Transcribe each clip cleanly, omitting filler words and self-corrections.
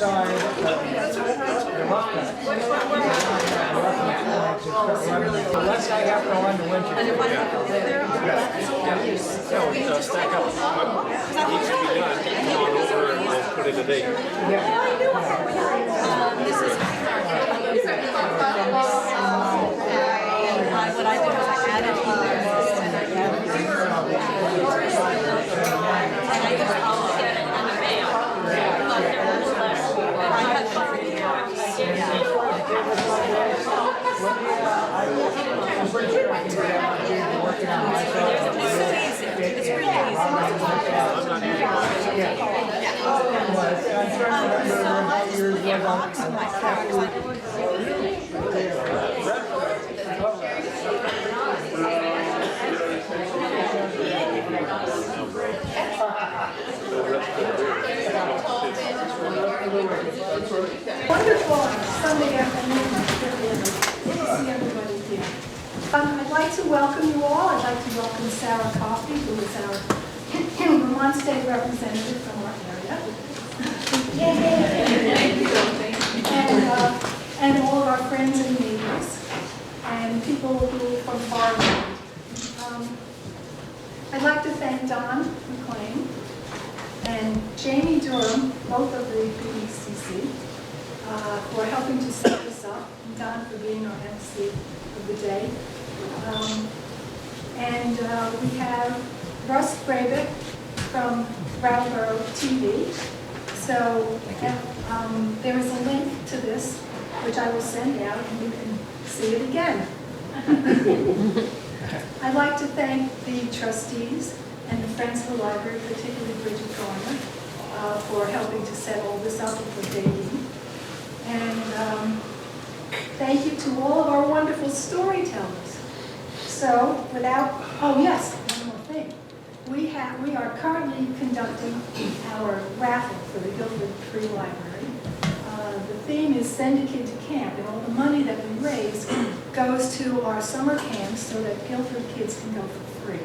side, the rough cut. Unless I have to go on to winter. No, stack up what needs to be done, come on over and we'll put it a date. This is what I did was I added emails and I added and I used all of it in the mail. But there was less. I had fun. I'm pretty sure I can do that working on myself. It's easy. It's really easy. I'm not using Wonderful Sunday afternoon. Good to see everybody here. I'd like to welcome you all. I'd like to welcome Sarah Coffey, who is our Vermont State representative from our area. And all of our friends and neighbors and people who from far away. I'd like to thank Don McLean and Jamie Durham, both of the BECC, for helping to set this up, and Don for being our MC of the day. We have Russ Breivik from Brattleboro TV. So there is a link to this, which I will send out, and you can see it again. I'd like to thank the trustees and the Friends of the Library, particularly Bridget Garner, for helping to set all this up and for Davey. And thank you to all of our wonderful storytellers. So oh yes, one more thing. We are currently conducting our raffle for the Guilford Free Library. The theme is Send a Kid to Camp, and all the money that we raise goes to our summer camps so that Guilford kids can go for free.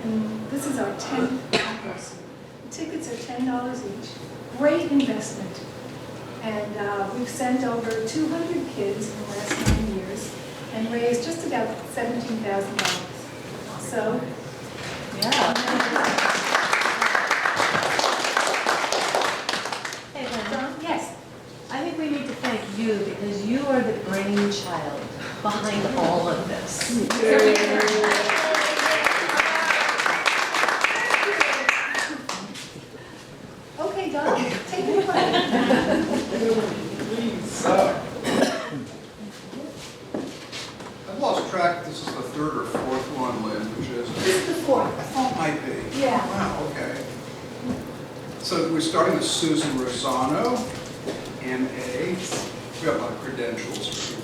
And this is our 10th anniversary. The tickets are $10 each. Great investment. And we've sent over 200 kids in the last 9 years and raised just about $17,000. So, yeah. Hey, Lynn. Yes. I think we need to thank you because you are the brainchild behind all of this. Okay, Don, take it away. I've lost track. This is the third or fourth one, Lynn, which is. This is the fourth. I thought it might be. Yeah. Wow, okay. So we're starting with Susan Rosano, MA. We have a lot of credentials for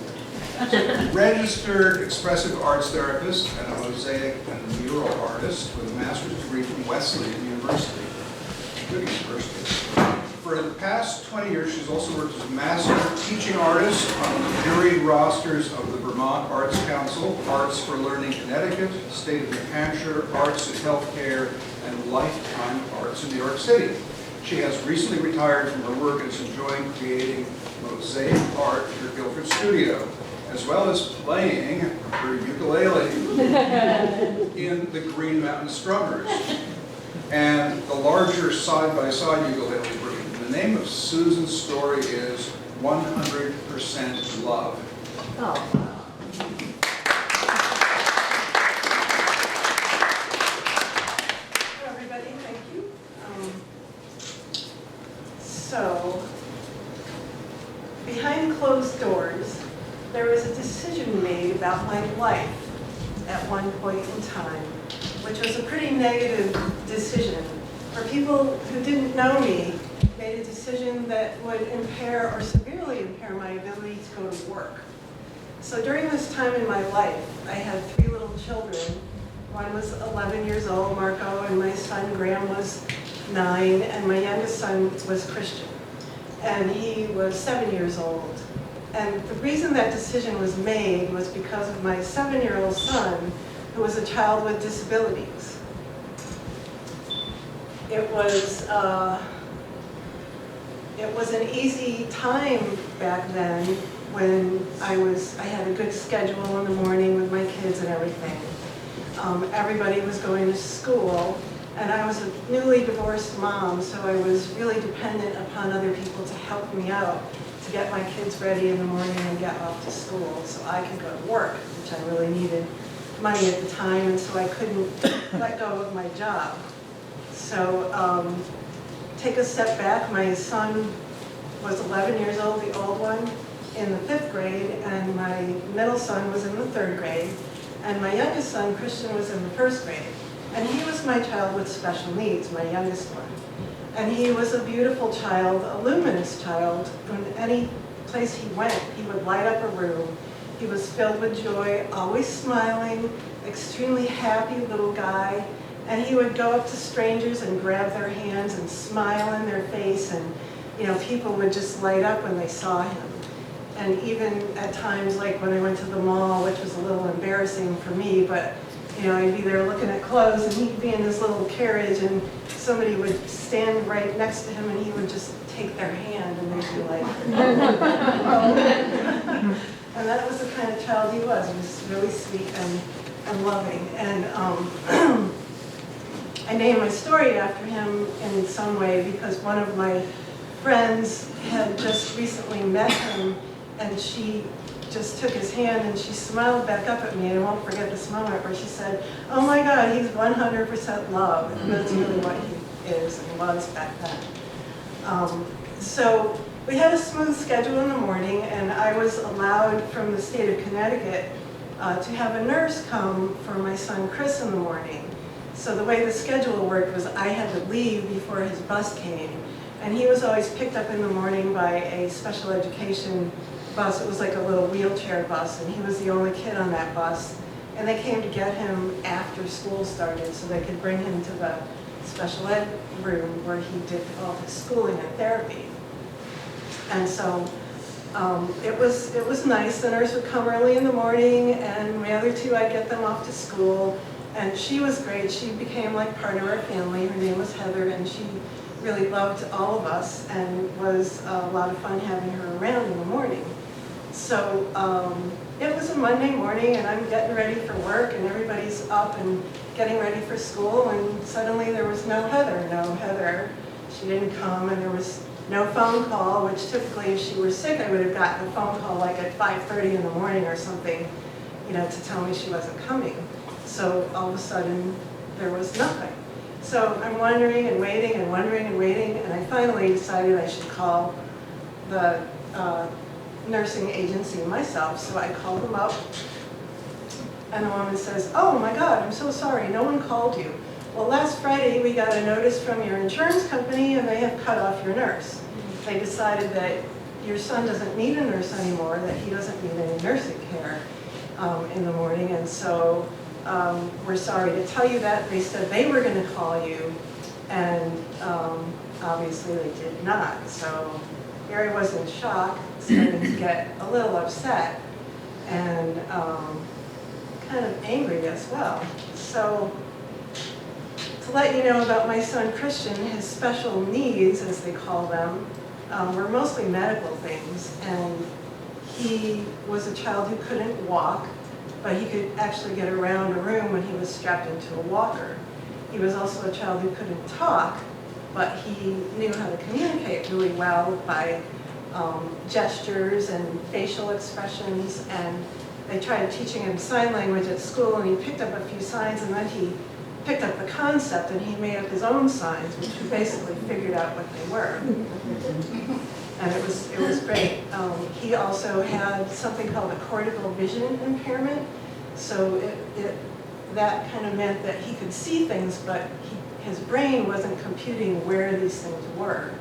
people. Registered expressive arts therapist and a mosaic and mural artist with a master's degree from Wesleyan University. Good university. For the past 20 years, she's also worked as a master teaching artist on the jury rosters of the Vermont Arts Council, Arts for Learning Connecticut, State of New Hampshire, Arts in Healthcare, and Lifetime Arts in New York City. She has recently retired from her work and is enjoying creating mosaic art in her Guilford studio, as well as playing her ukulele in the Green Mountain Strummers and the larger side-by-side ukulele version. The name of Susan's story is 100% Love. Oh. Hello, everybody. Thank you. So, behind closed doors, there was a decision made about my life at one point in time, which was a pretty negative decision. For people who didn't know me, made a decision that would impair or severely impair my ability to go to work. So during this time in my life, I had 3 little children. One was 11 years old, Marco, and my son Graham was 9, and my youngest son was Christian, and he was 7 years old. And the reason that decision was made was because of my 7-year-old son, who was a child with disabilities. it was an easy time back then when I had a good schedule in the morning with my kids and everything. Everybody was going to school, and I was a newly divorced mom, so I was really dependent upon other people to help me out to get my kids ready in the morning and get off to school so I could go to work, which I really needed money at the time, and so I couldn't let go of my job. So take a step back, my son was 11 years old, the old one, in the 5th grade, and my middle son was in the 3rd grade, and my youngest son, Christian, was in the 1st grade. And he was my child with special needs, my youngest one. And he was a beautiful child, a luminous child. When any place he went, he would light up a room. He was filled with joy, always smiling, extremely happy little guy. And he would go up to strangers and grab their hands and smile in their face, and people would just light up when they saw him. And even at times, like when I went to the mall, which was a little embarrassing for me, but I'd be there looking at clothes, and he'd be in his little carriage, and somebody would stand right next to him, and he would just take their hand, and they'd be like, oh. And that was the kind of child he was. He was really sweet and loving. And I named my story after him in some way because one of my friends had just recently met him, and she just took his hand and she smiled back up at me, and I won't forget this moment where she said, "Oh my God, he's 100% love." And that's really what he is and was back then. So we had a smooth schedule in the morning, and I was allowed from the state of Connecticut to have a nurse come for my son Chris in the morning. So the way the schedule worked was I had to leave before his bus came, and he was always picked up in the morning by a special education bus. It was like a little wheelchair bus, and he was the only kid on that bus. And they came to get him after school started so they could bring him to the special ed room where he did all his schooling and therapy. And so it was nice. The nurse would come early in the morning, and my other two, I'd get them off to school. And she was great. She became like part of our family. Her name was Heather, and she really loved all of us, and was a lot of fun having her around in the morning. So it was a Monday morning, and I'm getting ready for work, and everybody's up and getting ready for school, and suddenly there was no Heather. She didn't come, and there was no phone call, which typically if she were sick, I would have gotten a phone call like at 5:30 in the morning or something, to tell me she wasn't coming. So all of a sudden, there was nothing. So I'm wondering and waiting and wondering and waiting, and I finally decided I should call the nursing agency myself. So I called them up, and the woman says, "Oh my God, I'm so sorry, no one called you. Well, last Friday we got a notice from your insurance company, and they have cut off your nurse. They decided that your son doesn't need a nurse anymore, that he doesn't need any nursing care in the morning, and so we're sorry to tell you that. They said they were going to call you, and obviously they did not." So here I was in shock, starting to get a little upset, and kind of angry as well. So to let you know about my son Christian, his special needs, as they call them, were mostly medical things, and he was a child who couldn't walk, but he could actually get around a room when he was strapped into a walker. He was also a child who couldn't talk, but he knew how to communicate really well by gestures and facial expressions, and they tried teaching him sign language at school, and he picked up a few signs, and then he picked up the concept and he made up his own signs, which he basically figured out what they were. And it was great. He also had something called a cortical vision impairment. So that kind of meant that he could see things, but his brain wasn't computing where these things were.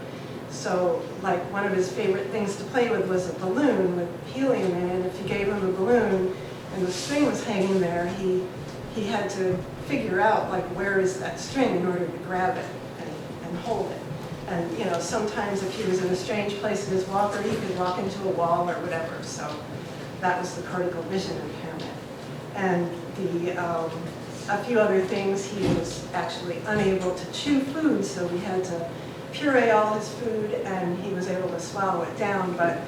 So like one of his favorite things to play with was a balloon with helium in it. And if you gave him a balloon and the string was hanging there, he had to figure out like where is that string in order to grab it and hold it. And sometimes if he was in a strange place in his walker, he could walk into a wall or whatever. So that was the cortical vision impairment. And a few other things, he was actually unable to chew food, so we had to puree all his food, and he was able to swallow it down, but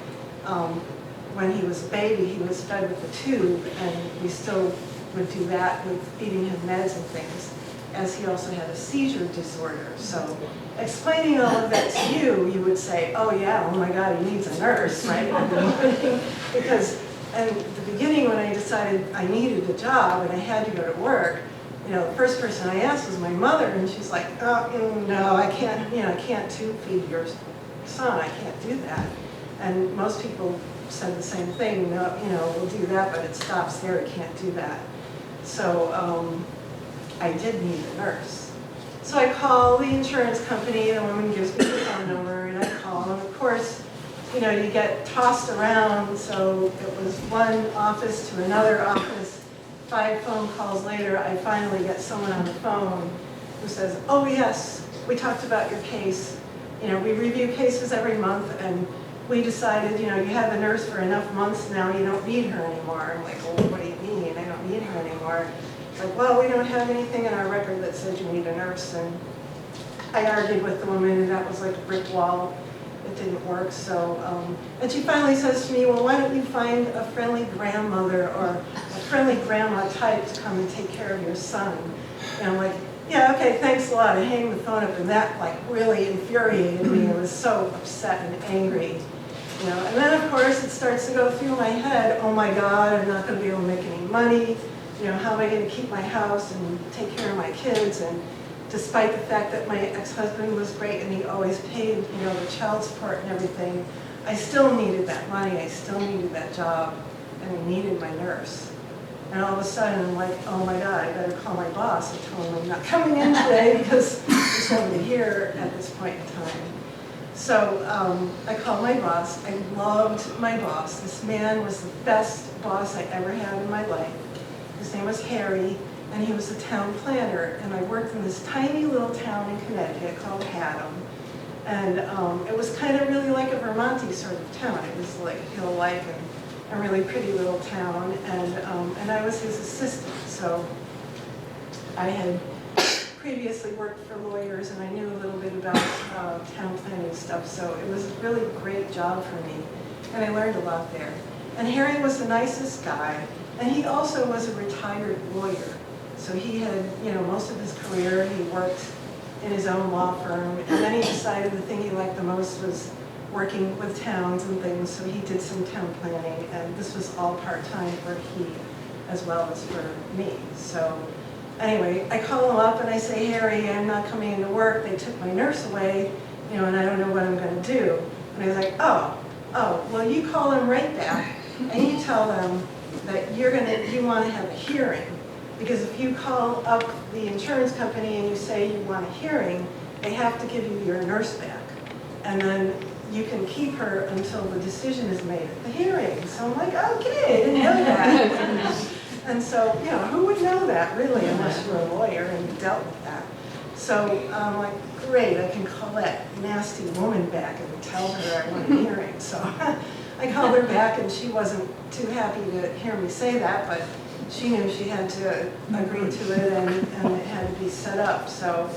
when he was a baby, he was fed with a tube, and we still would do that with feeding him meds and things, as he also had a seizure disorder. So explaining all of that to you, you would say, oh yeah, oh my God, he needs a nurse, right? Because at the beginning when I decided I needed a job and I had to go to work, you know, the first person I asked was my mother, and she's like, oh, no, I can't, you know, I can't tube feed your son, I can't do that. And most people said the same thing, no, you know, we'll do that, but it stops there, we can't do that. So I did need a nurse. So I call the insurance company, the woman gives me the phone number, and I call, and of course, you know, you get tossed around, so it was one office to another office. 5 phone calls later, I finally get someone on the phone who says, oh yes, we talked about your case. You know, we review cases every month, and we decided, you know, you have a nurse for enough months now, you don't need her anymore. I'm like, well, what do you mean? I don't need her anymore. It's like, well, we don't have anything in our record that says you need a nurse. And I argued with the woman, and that was like a brick wall. It didn't work. So, and she finally says to me, well, why don't you find a friendly grandmother or a friendly grandma type to come and take care of your son? And I'm like, yeah, okay, thanks a lot. I hang the phone up, and that like really infuriated me. I was so upset and angry. You know, and then of course it starts to go through my head, oh my God, I'm not going to be able to make any money. You know, how am I going to keep my house and take care of my kids? And despite the fact that my ex-husband was great and he always paid, you know, the child support and everything, I still needed that money, I still needed that job, and I needed my nurse. And all of a sudden I'm like, oh my God, I better call my boss and tell him I'm not coming in today because there's nobody here at this point in time. So I called my boss. I loved my boss. This man was the best boss I ever had in my life. His name was Harry, and he was a town planner. And I worked in this tiny little town in Connecticut called Haddam. And it was kind of really like a Vermont-y sort of town. It was like hill-like and a really pretty little town. And I was his assistant. So I had previously worked for lawyers, and I knew a little bit about town planning stuff, so it was a really great job for me, and I learned a lot there. And Harry was the nicest guy, and he also was a retired lawyer. So he had, you know, most of his career, he worked in his own law firm, and then he decided the thing he liked the most was working with towns and things, so he did some town planning, and this was all part-time for he as well as for me. So anyway, I call him up and I say, Harry, I'm not coming into work. They took my nurse away, you know, and I don't know what I'm going to do. And I was like, oh, well, you call them right back and you tell them that you want to have a hearing. Because if you call up the insurance company and you say you want a hearing, they have to give you your nurse back. And then you can keep her until the decision is made at the hearing. So I'm like, okay, I didn't know that. And so, you know, who would know that really unless you're a lawyer and you dealt with that? So I'm like, great, I can call that nasty woman back and tell her I want a hearing. So I called her back, and she wasn't too happy to hear me say that, but she knew she had to agree to it, and it had to be set up. So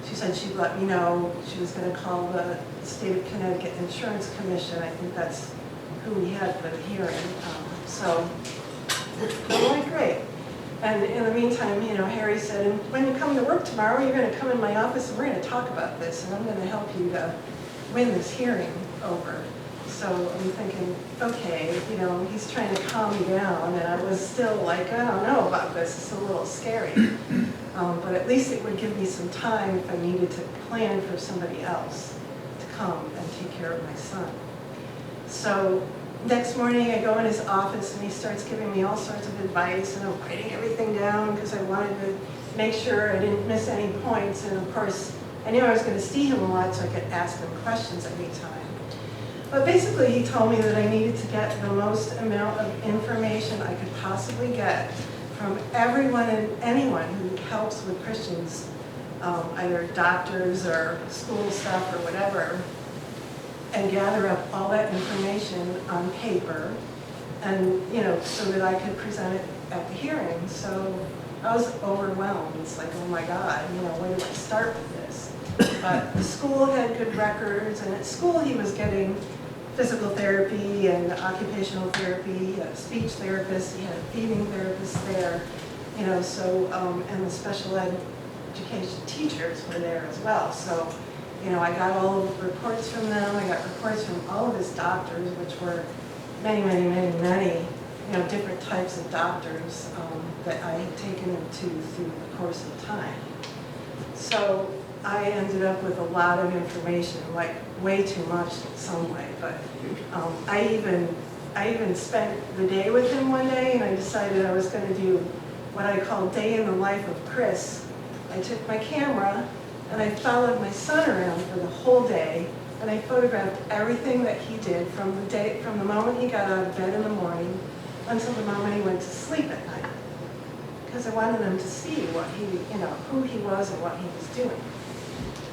she said she'd let me know. She was going to call the State of Connecticut Insurance Commission. I think that's who we had for the hearing. So I'm like, great. And in the meantime, you know, Harry said, and when you come to work tomorrow, you're going to come in my office and we're going to talk about this, and I'm going to help you to win this hearing over. So I'm thinking, okay, you know, he's trying to calm me down, and I was still like, I don't know about this, it's a little scary. But at least it would give me some time if I needed to plan for somebody else to come and take care of my son. So next morning I go in his office and he starts giving me all sorts of advice, and I'm writing everything down because I wanted to make sure I didn't miss any points. And of course, I knew I was going to see him a lot so I could ask him questions any time. But basically he told me that I needed to get the most amount of information I could possibly get from everyone and anyone who helps with Christians, either doctors or school staff or whatever, and gather up all that information on paper, and, you know, so that I could present it at the hearing. So I was overwhelmed. It's like, oh my God, you know, where do I start with this? But the school had good records, and at school he was getting physical therapy and occupational therapy, he had a speech therapist, he had a feeding therapist there, so, and the special education teachers were there as well. So, I got all of the reports from them, I got reports from all of his doctors, which were many, many, many, many, different types of doctors that I had taken him to through the course of time. So I ended up with a lot of information, like way too much in some way, but I even spent the day with him one day, and I decided I was going to do what I call day in the life of Chris. I took my camera and I followed my son around for the whole day, and I photographed everything that he did from the moment he got out of bed in the morning until the moment he went to sleep at night, because I wanted them to see what he, who he was and what he was doing.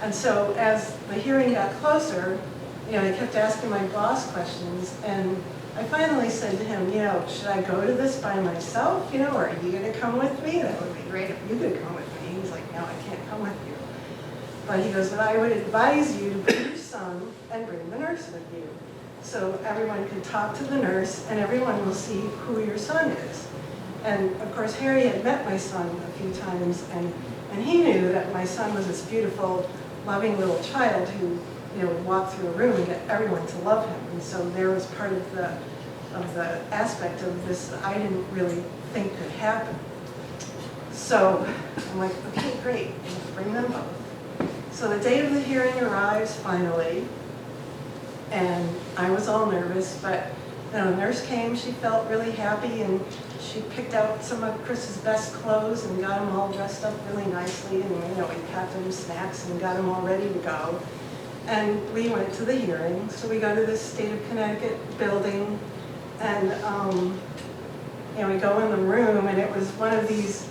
And so as the hearing got closer, I kept asking my boss questions, and I finally said to him, should I go to this by myself, or are you going to come with me? That would be great if you could come with me. He's like, no, I can't come with you. But he goes, but I would advise you to bring your son and bring the nurse with you, so everyone can talk to the nurse and everyone will see who your son is. And of course, Harry had met my son a few times, and he knew that my son was this beautiful, loving little child who would walk through a room and get everyone to love him. And so there was part of the aspect of this that I didn't really think could happen. So I'm like, okay, great, bring them both. So the day of the hearing arrives finally, and I was all nervous, but the nurse came, she felt really happy, and she picked out some of Chris's best clothes and got him all dressed up really nicely, and we packed him snacks and got him all ready to go. And we went to the hearing. So we go to this state of Connecticut building, and we go in the room, and it was one of these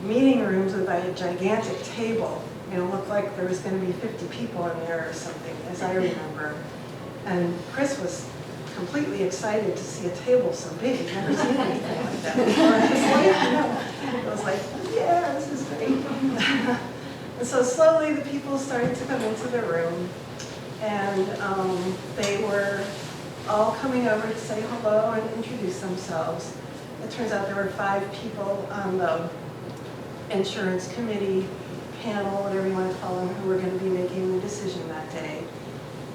meeting rooms with a gigantic table. It looked like there was going to be 50 people in there or something, as I remember. And Chris was completely excited to see a table so big. He'd never seen anything like that before. I was like, yeah, this is great. And so slowly the people started to come into the room, and they were all coming over to say hello and introduce themselves. It turns out there were 5 people on the insurance committee panel, whatever you want to call them, who were going to be making the decision that day.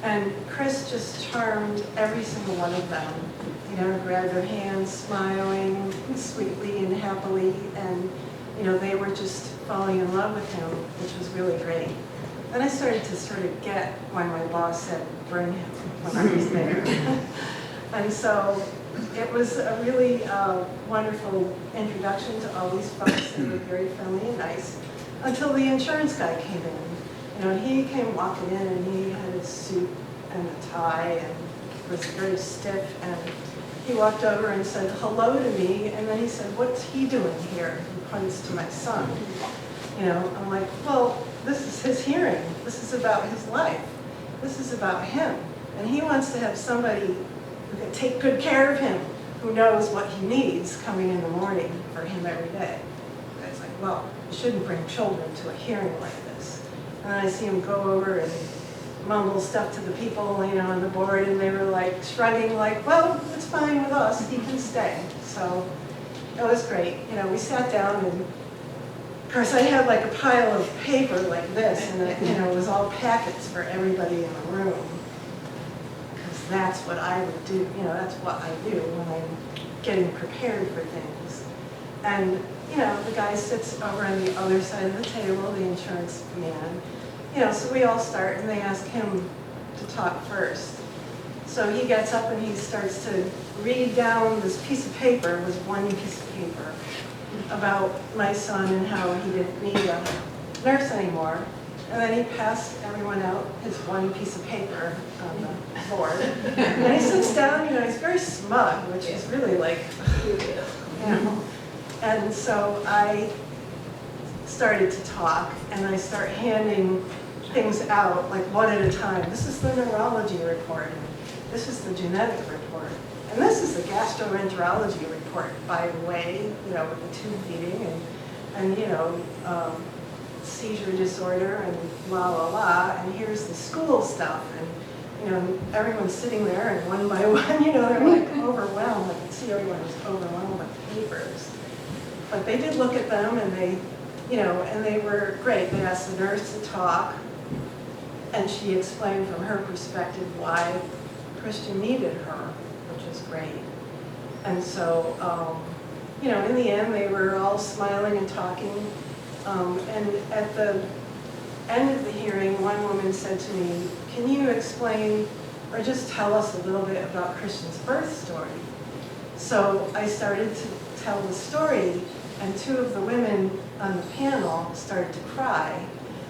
And Chris just charmed every single one of them. Grabbed their hands, smiling sweetly and happily, and they were just falling in love with him, which was really great. Then I started to sort of get why my boss said bring him when I was there. And so it was a really wonderful introduction to all these folks. They were very friendly and nice, until the insurance guy came in. He came walking in, and he had his suit and a tie and was very stiff, and he walked over and said hello to me, and then he said, what's he doing here? He points to my son. I'm like, well, this is his hearing. This is about his life. This is about him. And he wants to have somebody who can take good care of him, who knows what he needs coming in the morning for him every day. I was like, well, you shouldn't bring children to a hearing like this. And I see him go over and mumble stuff to the people, on the board, and they were like shrugging, like, well, it's fine with us, he can stay. So it was great. We sat down, and of course I had like a pile of paper like this, and it was all packets for everybody in the room, because that's what I would do. That's what I do when I'm getting prepared for things. And the guy sits over on the other side of the table, the insurance man. So we all start, and they ask him to talk first. So he gets up and he starts to read down this piece of paper. It was one piece of paper about my son and how he didn't need a nurse anymore. And then he passed everyone out his one piece of paper on the board. And he sits down, he's very smug, which is really like, And so I started to talk, and I start handing things out, like one at a time. This is the neurology report, and this is the genetic report, and this is the gastroenterology report, by the way, with the tube feeding, and seizure disorder and la la la, and here's the school stuff. And everyone's sitting there, and one by one, they're like overwhelmed. I could see everyone was overwhelmed with papers. But they did look at them, and they were great. They asked the nurse to talk, and she explained from her perspective why Christian needed her, which was great. And so, in the end, they were all smiling and talking. And at the end of the hearing, one woman said to me, "Can you explain or just tell us a little bit about Christian's birth story?" So I started to tell the story, and two of the women on the panel started to cry.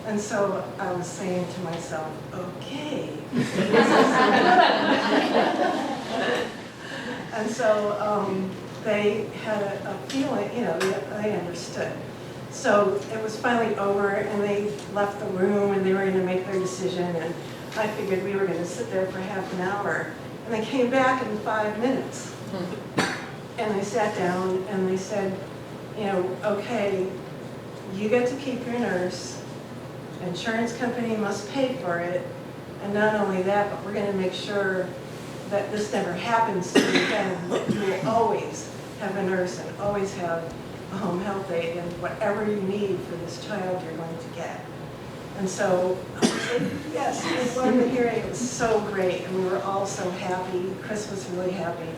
And so I was saying to myself, okay. And so they had a feeling, they understood. So it was finally over, and they left the room, and they were going to make their decision, and I figured we were going to sit there for half an hour. And they came back in 5 minutes. And they sat down, and they said, okay, you get to keep your nurse, insurance company must pay for it, and not only that, but we're going to make sure that this never happens to you again. You will always have a nurse and always have a home health aide, and whatever you need for this child, you're going to get. And so I said, yes, we won the hearing. It was so great, and we were all so happy. Chris was really happy.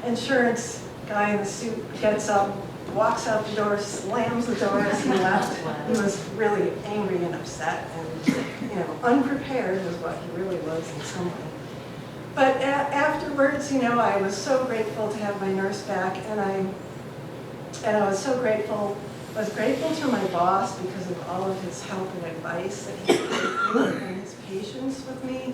Insurance guy in the suit gets up, walks out the door, slams the door as he left. He was really angry and upset, and unprepared was what he really was in some way. But afterwards, I was so grateful to have my nurse back, and I was so grateful. I was grateful to my boss because of all of his help and advice that he gave me, and his patience with me,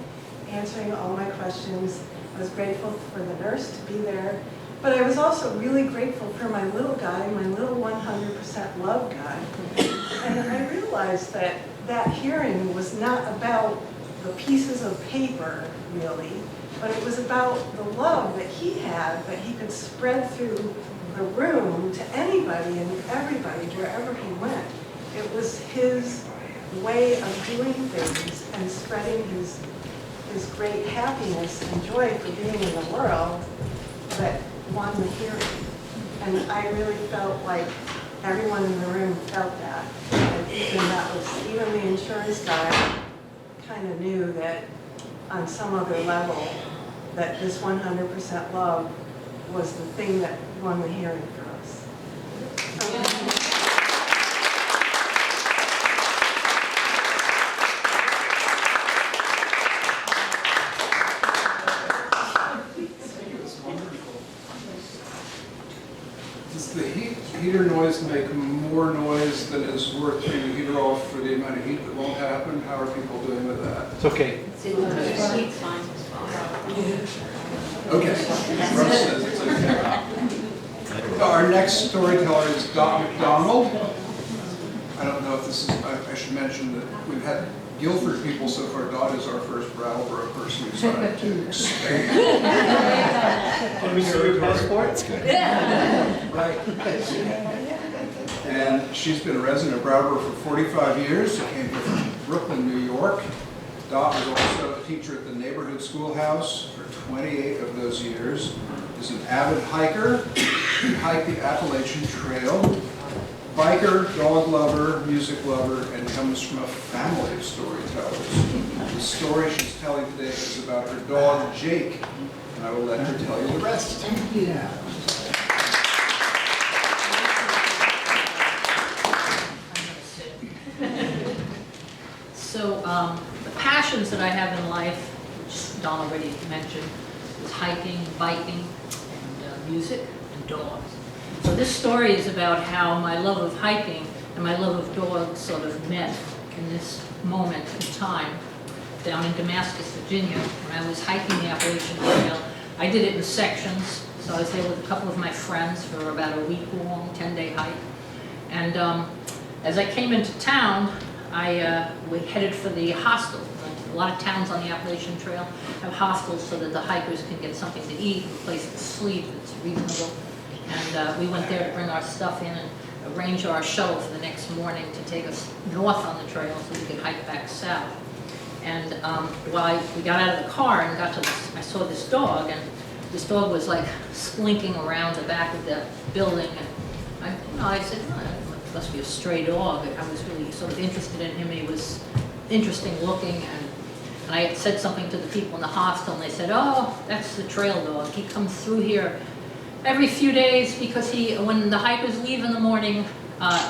answering all my questions. I was grateful for the nurse to be there. But I was also really grateful for my little guy, my little 100% love guy. And I realized that that hearing was not about the pieces of paper, really, but it was about the love that he had, that he could spread through the room to anybody and everybody, wherever he went. It was his way of doing things and spreading his great happiness and joy for being in the world that won the hearing. And I really felt like everyone in the room felt that. And even the insurance guy kind of knew that on some other level that this 100% love was the thing that won the hearing for us. Does the heater noise make more noise than is worth turning the heater off for the amount of heat that won't happen? How are people doing with that? It's okay. Okay. Russ says it's okay. Our next storyteller is Don McLean. I don't know if this is, I should mention that we've had Guilford people so far. Don is our first Brattleboro person who's trying to expand. Let me see your passport. That's good. Right. And she's been a resident of Brattleboro for 45 years. She came here from Brooklyn, New York. Dot was also a teacher at the neighborhood schoolhouse for 28 of those years. Is an avid hiker. He hiked the Appalachian Trail. Biker, dog lover, music lover, and comes from a family of storytellers. The story she's telling today is about her dog, Jake, and I will let her tell you the rest. Yeah. So the passions that I have in life, which Don already mentioned, is hiking, biking, and music, and dogs. So this story is about how my love of hiking and my love of dogs sort of met in this moment in time down in Damascus, Virginia, when I was hiking the Appalachian Trail. I did it in sections, so I was there with a couple of my friends for about a week-long, 10-day hike. And as I came into town, we headed for the hostel. A lot of towns on the Appalachian Trail have hostels so that the hikers can get something to eat, a place to sleep that's reasonable. And we went there to bring our stuff in, and arrange our shuttle for the next morning to take us north on the trail so we could hike back south. And while we got out of the car and got to this, I saw this dog, and this dog was like slinking around the back of the building, and I said, oh, it must be a stray dog. I was really sort of interested in him. He was interesting looking, and I had said something to the people in the hostel, and they said, oh, that's the trail dog. He comes through here every few days because when the hikers leave in the morning,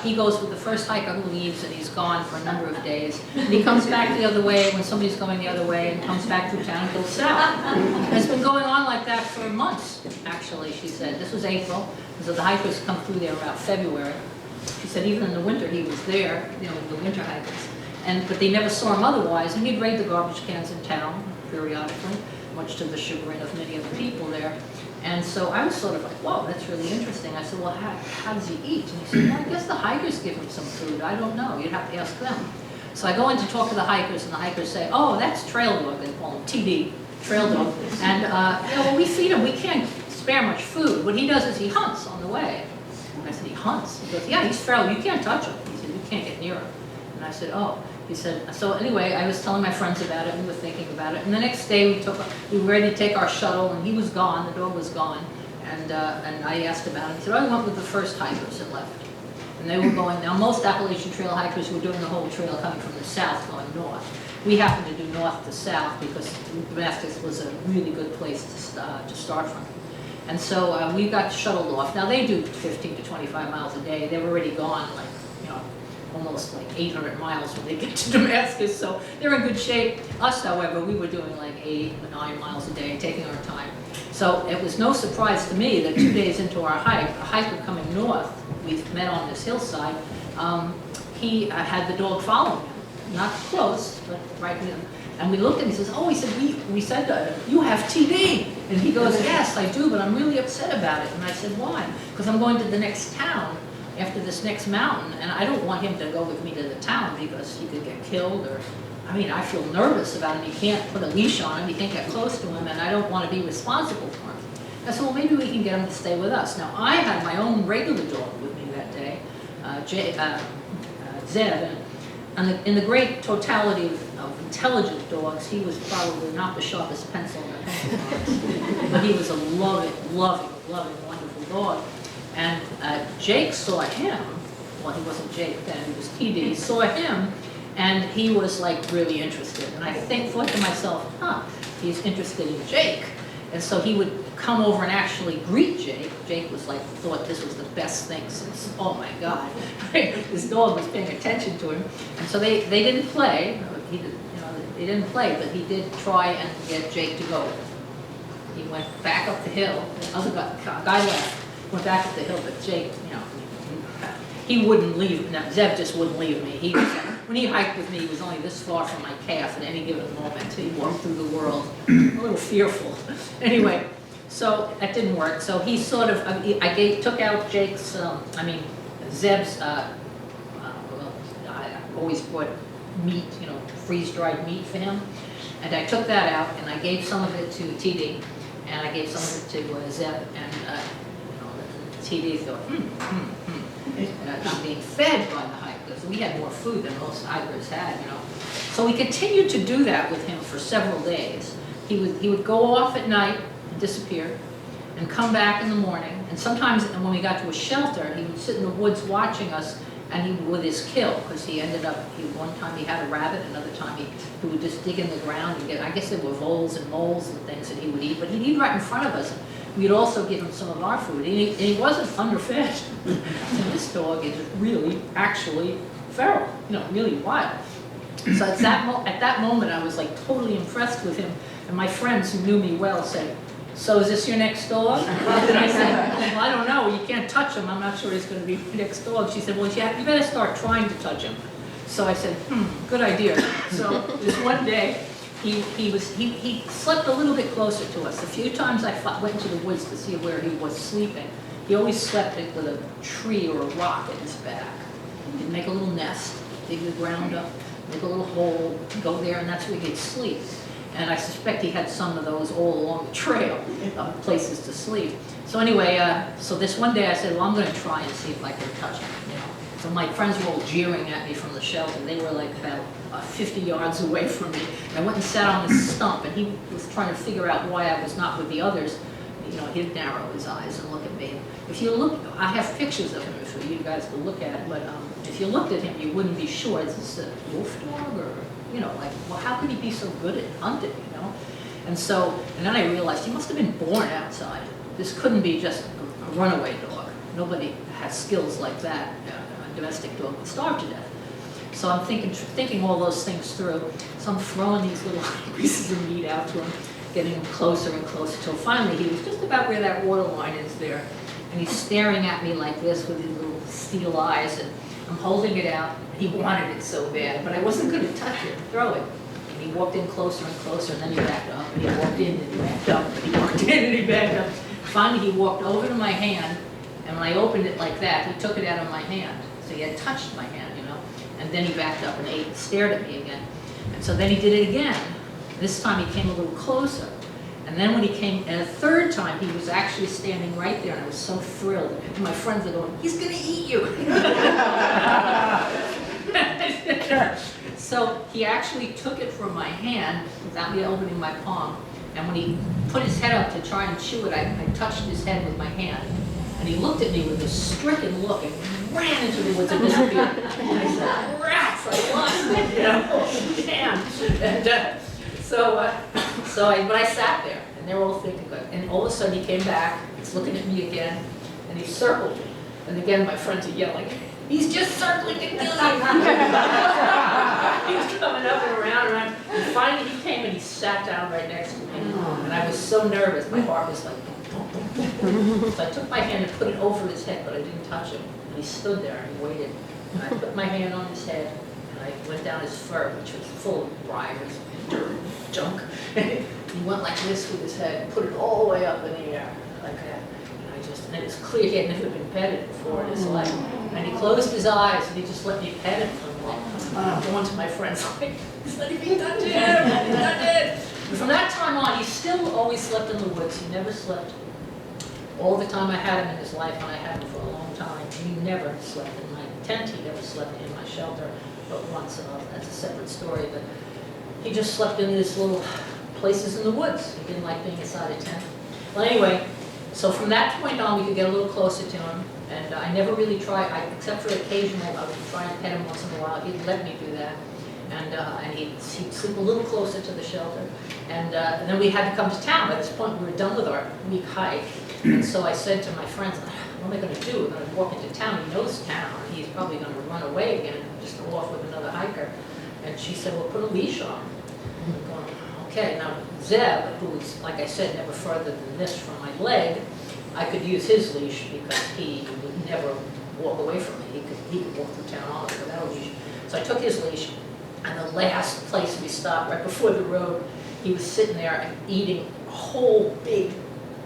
he goes with the first hiker who leaves, and he's gone for a number of days. And he comes back the other way when somebody's going the other way, and comes back through town and goes south. And it's been going on like that for months, actually, she said. This was April, so the hikers come through there about February. She said even in the winter he was there, the winter hikers. But they never saw him otherwise, and he'd raid the garbage cans in town periodically, much to the chagrin of many of the people there. And so I was sort of like, whoa, that's really interesting. I said, well, how does he eat? And he said, well, I guess the hikers give him some food. I don't know. You'd have to ask them. So I go in to talk to the hikers, and the hikers say, oh, that's trail dog. They call him TD, trail dog. And well, we feed him. We can't spare much food. What he does is he hunts on the way. And I said, he hunts? He goes, yeah, he's feral. You can't touch him. He said, you can't get near him. And I said, oh. He said, so anyway, I was telling my friends about it, and we were thinking about it. And the next day we were ready to take our shuttle, and he was gone, the dog was gone. And I asked about it. He said, oh, I went with the first hikers that left. And they were going, now most Appalachian Trail hikers were doing the whole trail coming from the south going north. We happened to do north to south because Damascus was a really good place to start from. And so we got shuttled off. Now they do 15 to 25 miles a day. They were already gone, like, almost like 800 miles when they get to Damascus, so they're in good shape. Us, however, we were doing like 8 or 9 miles a day, taking our time. So it was no surprise to me that 2 days into our hike, a hiker coming north, we met on this hillside, he had the dog following him. Not close, but right near him. And we looked at him, he says, oh, he said, we said to him, you have TD. And he goes, yes, I do, but I'm really upset about it. And I said, why? Because I'm going to the next town after this next mountain, and I don't want him to go with me to the town because he could get killed, or, I mean, I feel nervous about him. You can't put a leash on him, you can't get close to him, and I don't want to be responsible for him. I said, well, maybe we can get him to stay with us. Now, I had my own regular dog with me that day, Zeb, and in the great totality of intelligent dogs, he was probably not the sharpest pencil in the pencil box, but he was a loving, wonderful dog. And Jake saw him, well, he wasn't Jake then, he was TD, saw him, and he was like really interested. And I thought to myself, he's interested in Jake. And so he would come over and actually greet Jake. Jake was like, thought this was the best thing since, oh my God. This dog was paying attention to him. And so they didn't play, they didn't play, but he did try and get Jake to go. He went back up the hill, the other guy left. Went back up the hill, but Jake, he wouldn't leave. Now, Zeb just wouldn't leave me. When he hiked with me, he was only this far from my calf at any given moment. He walked through the world, a little fearful. Anyway, so that didn't work. So he sort of, took out Jake's, Zeb's, I always bought meat, freeze-dried meat for him. And I took that out, and I gave some of it to TD, and I gave some of it to Zeb, and TD thought, I'm being fed by the hikers. We had more food than most hikers had, So we continued to do that with him for several days. He would go off at night and disappear, and come back in the morning. And sometimes when we got to a shelter, he would sit in the woods watching us, and with his kill, because he ended up, one time he had a rabbit, another time he would just dig in the ground and I guess there were voles and moles and things that he would eat, but he'd eat right in front of us. We'd also give him some of our food, and he wasn't underfed. And this dog is really, actually feral, really wild. So at that moment, I was like totally impressed with him, and my friends who knew me well said, so is this your next dog? And I said, well, I don't know, you can't touch him, I'm not sure he's going to be your next dog. She said, well, you better start trying to touch him. So I said, good idea. So this one day, he slept a little bit closer to us. A few times I went into the woods to see where he was sleeping. He always slept with a tree or a rock at his back. He'd make a little nest, dig the ground up, make a little hole, go there, and that's where he'd sleep. And I suspect he had some of those all along the trail, places to sleep. So anyway, so this one day I said, well, I'm going to try and see if I can touch him, you know. So my friends were all jeering at me from the shelter. They were like about 50 yards away from me. And I went and sat on this stump, and he was trying to figure out why I was not with the others. You know, he'd narrow his eyes and look at me. If you look, I have pictures of him for you guys to look at, but if you looked at him, you wouldn't be sure, is this a wolf dog or, you know, like, well, how could he be so good at hunting, you know? And then I realized he must have been born outside. This couldn't be just a runaway dog. Nobody has skills like that. A domestic dog would starve to death. So I'm thinking all those things through. So I'm throwing these little pieces of meat out to him, getting him closer and closer, till finally he was just about where that water line is there. And he's staring at me like this with his little steel eyes, and I'm holding it out. He wanted it so bad, but I wasn't going to touch it, throw it. And he walked in closer and closer, and then he backed up, and he walked in, and he backed up, and he walked in, and he backed up. Finally, he walked over to my hand, and when I opened it like that, he took it out of my hand. So he had touched my hand, you know, and then he backed up and stared at me again. And so then he did it again. This time he came a little closer. And then when he came, and a third time, he was actually standing right there, and I was so thrilled. And my friends are going, he's going to eat you. So he actually took it from my hand without me opening my palm. And when he put his head up to try and chew it, I touched his head with my hand. And he looked at me with a stricken look and ran into the woods and disappeared. And I said, rats, I lost it, you know, damn. And but I sat there, and they were all thinking, and all of a sudden he came back, he's looking at me again, and he circled me. And again, my friends are yelling, he's just circling to kill you. He was coming up and around. And finally he came and he sat down right next to me. And I was so nervous, my heart was like, boom, boom, boom, boom. So I took my hand and put it over his head, but I didn't touch him. And he stood there and he waited. And I put my hand on his head, and I went down his fur, which was full of briars and dirt and junk. He went like this with his head and put it all the way up in the air, like that. And it was clear he had never been petted before in his life. And he closed his eyes and he just let me pet him for a while. I'm going to my friends like, he's letting me touch him, touch it. And from that time on, he still always slept in the woods. He never slept all the time I had him in his life, and I had him for a long time. He never slept in my tent. He never slept in my shelter, but once, that's a separate story. But he just slept in these little places in the woods. He didn't like being inside a tent. Well, anyway, so from that point on, we could get a little closer to him, and I never really tried, except for occasionally, I would try and pet him once in a while. He'd let me do that, and he'd sleep a little closer to the shelter. And then we had to come to town. By this point, we were done with our week hike, and so I said to my friends, what am I going to do? We're going to walk into town. He knows town. He's probably going to run away again and just go off with another hiker. And she said, well, put a leash on him. And I'm going, okay. Now, Zeb, who's, like I said, never further than this from my leg, I could use his leash because he would never walk away from me. He could walk through town all without a leash. So I took his leash, and the last place we stopped, right before the road, he was sitting there and eating a whole big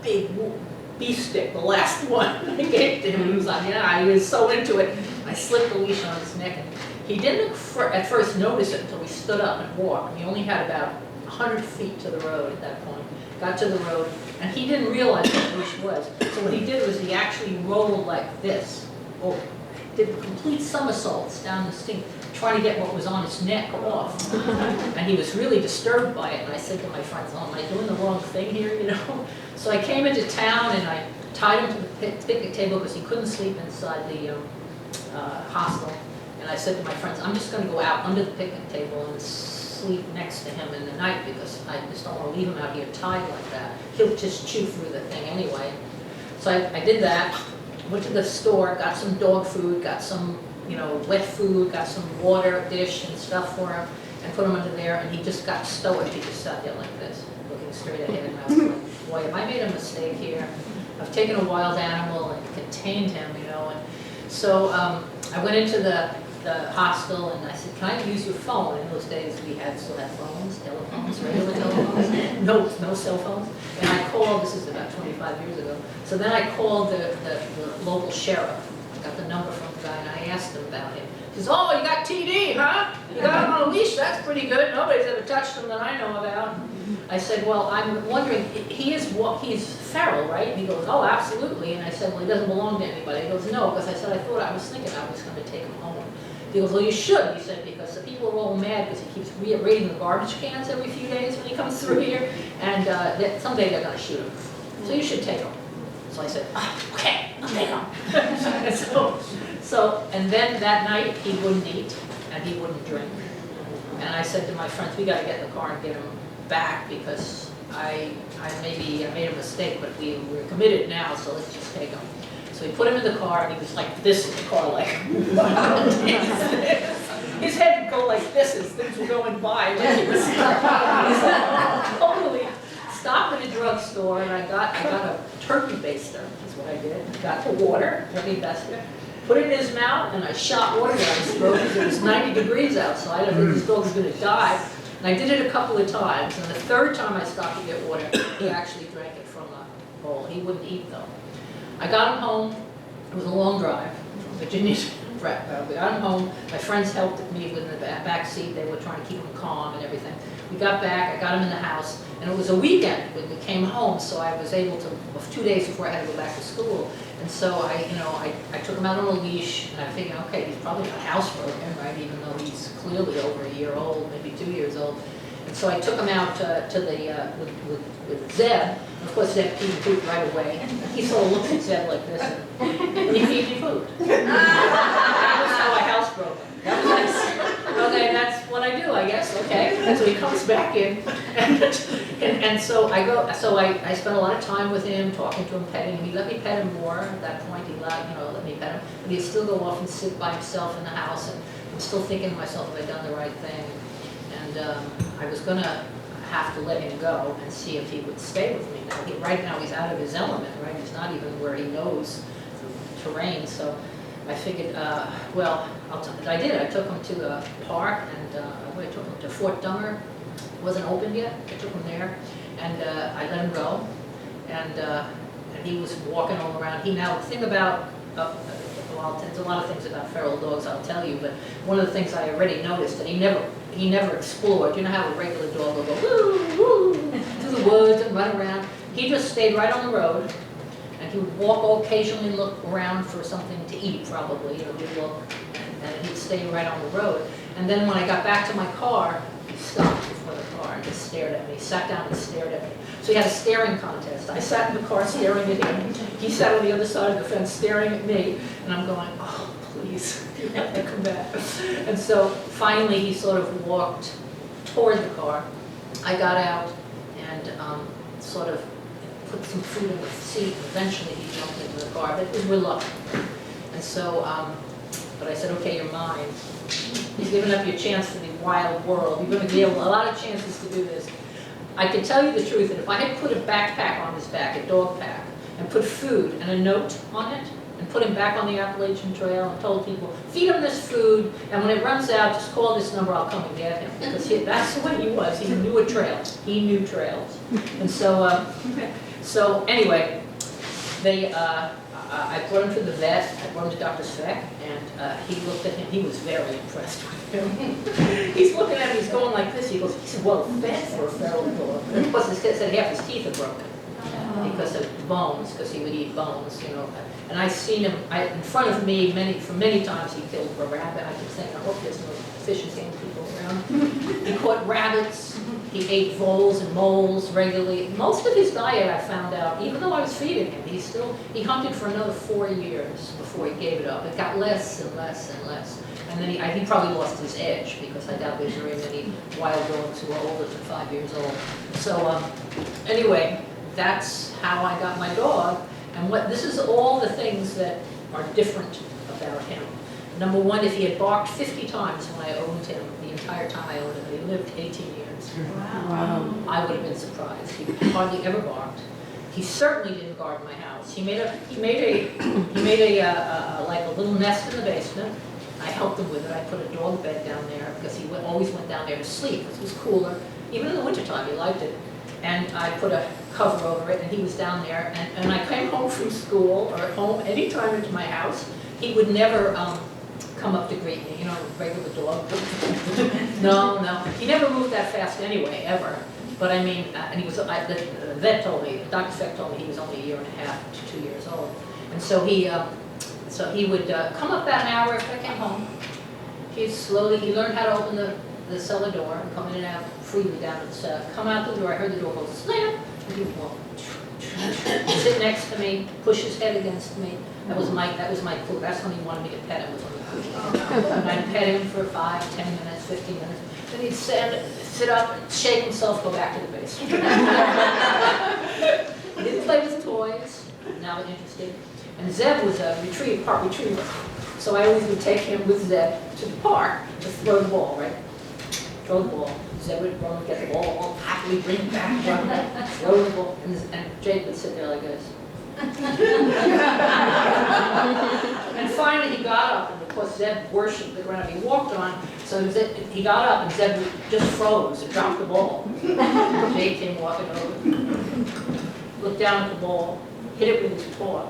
beef stick, the last one I gave to him. He was like, yeah, he was so into it. I slipped the leash on his neck, and he didn't at first notice it until we stood up and walked. He only had about 100 feet to the road at that point. Got to the road, and he didn't realize what the leash was. So what he did was he actually rolled like this, or did complete somersaults down the stink, trying to get what was on his neck off. And he was really disturbed by it, and I said to my friends, oh, am I doing the wrong thing here, you know? So I came into town, and I tied him to the picnic table because he couldn't sleep inside the hostel. And I said to my friends, I'm just going to go out under the picnic table and sleep next to him in the night because I just don't want to leave him out here tied like that. He'll just chew through the thing anyway. So I did that, went to the store, got some dog food, got some, wet food, got some water dish and stuff for him, and put him under there, and he just got stoic. He just sat there like this, looking straight ahead, and I was like, boy, have I made a mistake here? I've taken a wild animal and contained him, and so I went into the hostel, and I said, can I use your phone? In those days, we still had phones, telephones, regular telephones, no cell phones. And I called, this is about 25 years ago, so then I called the local sheriff, got the number from the guy, and I asked him about him. He says, oh, you got TD, huh? You got him on a leash, that's pretty good. Nobody's ever touched him that I know about. I said, well, I'm wondering, he's feral, right? And he goes, oh, absolutely. And I said, well, he doesn't belong to anybody. He goes, no, because I said, I was thinking I was going to take him home. He goes, well, you should, he said, because the people are all mad because he keeps raiding the garbage cans every few days when he comes through here, and someday they're going to shoot him. So you should take him. So I said, oh, okay, I'll take him. And then that night, he wouldn't eat, and he wouldn't drink. And I said to my friends, we got to get in the car and get him back, because I made a mistake, but we're committed now, so let's just take him. So we put him in the car, and he was like this in the car, like, his head would go like this as things were going by when he was totally stopped at a drugstore, and I got a turkey baster, is what I did. Got the water, turkey baster, put it in his mouth, and I shot water down his throat because it was 90 degrees outside. I think this dog was going to die. And I did it a couple of times, and the third time I stopped to get water, he actually drank it from the bowl. He wouldn't eat, though. I got him home. It was a long drive from Virginia to Brattleboro. We got him home. My friends helped me with the back seat. They were trying to keep him calm and everything. We got back. I got him in the house, and it was a weekend when we came home, so I was able to, 2 days before I had to go back to school. And so I took him out on a leash, and I figured, okay, he's probably not housebroken, right, even though he's clearly over a year old, maybe 2 years old. And so I took him out to the, with Zeb. Of course, Zeb peed and pooped right away. He sort of looked at Zeb like this, and he peed and pooped. That was how I housebroke him. That was nice. Okay, that's what I do, I guess, okay? And so he comes back in, and so I spent a lot of time with him, talking to him, petting him. He let me pet him more. At that point, he let me pet him. But he'd still go off and sit by himself in the house, and I'm still thinking to myself, have I done the right thing? And I was going to have to let him go and see if he would stay with me. Now, right now, he's out of his element, right? He's not even where he knows the terrain, so I figured, I did. I took him to a park, and I took him to Fort Dummer. It wasn't open yet. I took him there, and I let him go, and he was walking all around. The thing about, there's a lot of things about feral dogs I'll tell you, but one of the things I already noticed that he never explored. You know how a regular dog will go woo, woo, through the woods and run around. He just stayed right on the road. And he would walk occasionally, look around for something to eat, probably. He'd look, and he'd stay right on the road. And then when I got back to my car, he stopped before the car and just stared at me. He sat down and stared at me. So he had a staring contest. I sat in the car staring at him. He sat on the other side of the fence staring at me. And I'm going, oh, please, you have to come back. And so finally he sort of walked toward the car. I got out and sort of put some food in the seat, and eventually he jumped into the car, but it was reluctant. And so, but I said, okay, you're mine. You've given up your chance for the wild world. You're going to get a lot of chances to do this. I can tell you the truth, that if I had put a backpack on his back, a dog pack, and put food and a note on it, and put him back on the Appalachian Trail and told people, feed him this food, and when it runs out, just call this number, I'll come and get him. Because that's the way he was. He knew a trail. He knew trails. And so anyway, I brought him to the vet, I brought him to Dr. Speck, and he looked at him. He was very impressed with him. He's looking at him, he's going like this. He said, well, fed for a feral dog. And of course, he said half his teeth are broken because of bones, because he would eat bones, And I seen him in front of me many times. He killed a rabbit. I kept saying, I hope there's no fish and game people around. He caught rabbits. He ate voles and moles regularly. Most of his diet, I found out, even though I was feeding him, he hunted for another 4 years before he gave it up. It got less and less and less. And then he probably lost his edge, because I doubt there's very many wild dogs who are older than 5 years old. So anyway, that's how I got my dog. And this is all the things that are different about him. Number one, if he had barked 50 times when I owned him, the entire time I owned him, he lived 18 years. Wow. I would have been surprised. He hardly ever barked. He certainly didn't guard my house. He made like a little nest in the basement. I helped him with it. I put a dog bed down there because he always went down there to sleep. It was cooler. Even in the wintertime, he liked it. And I put a cover over it, and he was down there. And I came home from school, or at home anytime into my house, he would never come up to greet me, you know, a regular dog. No, he never moved that fast anyway, ever. But I mean, and he was, the vet told me, Dr. Feck told me he was only 1.5 to 2 years old. And so he would come up about an hour after I came home. He learned how to open the cellar door and come in and out freely down to the cellar. Come out the door, I heard the door go slam, and he would walk. Sit next to me, push his head against me. That was my clue. That's when he wanted me to pet him, was when he pushed me. And I'd pet him for 5, 10 minutes, 15 minutes. Then he'd sit up, shake himself, go back to the basement. He didn't play with toys. Now interested. And Zeb was a park retriever. So I always would take him with Zeb to the park to throw the ball, right? Throw the ball. Zeb would run and get the ball, happily bring it back, run back, throw the ball. And Jake would sit there like this. And finally he got up, and of course Zeb worshipped the ground he walked on, so he got up and Zeb just froze and dropped the ball. Jake came walking over, looked down at the ball, hit it with his paw,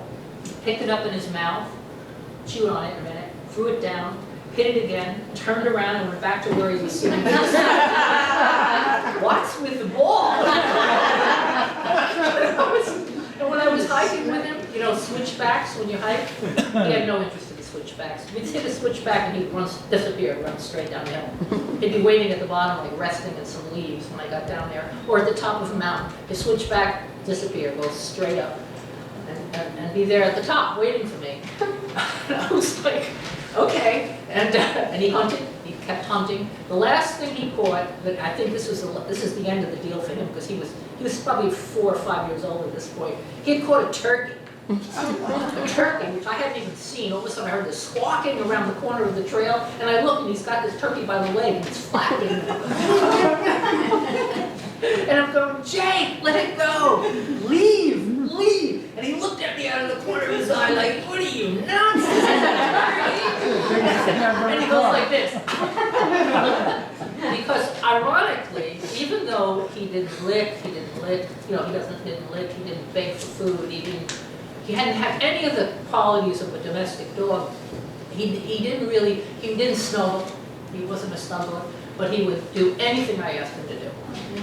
picked it up in his mouth, chewed on it a minute, threw it down, hit it again, turned around and went back to where he was sitting. What's with the ball? And when I was hiking with him, you know, switchbacks when you hike, he had no interest in the switchbacks. We'd hit a switchback and he'd disappear, run straight down the hill. He'd be waiting at the bottom, like resting in some leaves when I got down there, or at the top of a mountain. His switchback disappear, goes straight up, and be there at the top waiting for me. And I was like, okay. And he hunted. He kept hunting. The last thing he caught, but I think this is the end of the deal for him because he was probably 4 or 5 years old at this point. He had caught a turkey. A turkey, which I hadn't even seen. All of a sudden I heard this squawking around the corner of the trail, and I look and he's got this turkey by the leg and it's flapping. And I'm going, Jake, let it go. Leave. And he looked at me out of the corner of his eye like, what are you, nuts? And he goes like this. Because ironically, even though he didn't lick, you know, he didn't lick, he didn't beg for food, he hadn't had any of the qualities of a domestic dog. He didn't snuggle, he wasn't a snuggler, but he would do anything I asked him to do.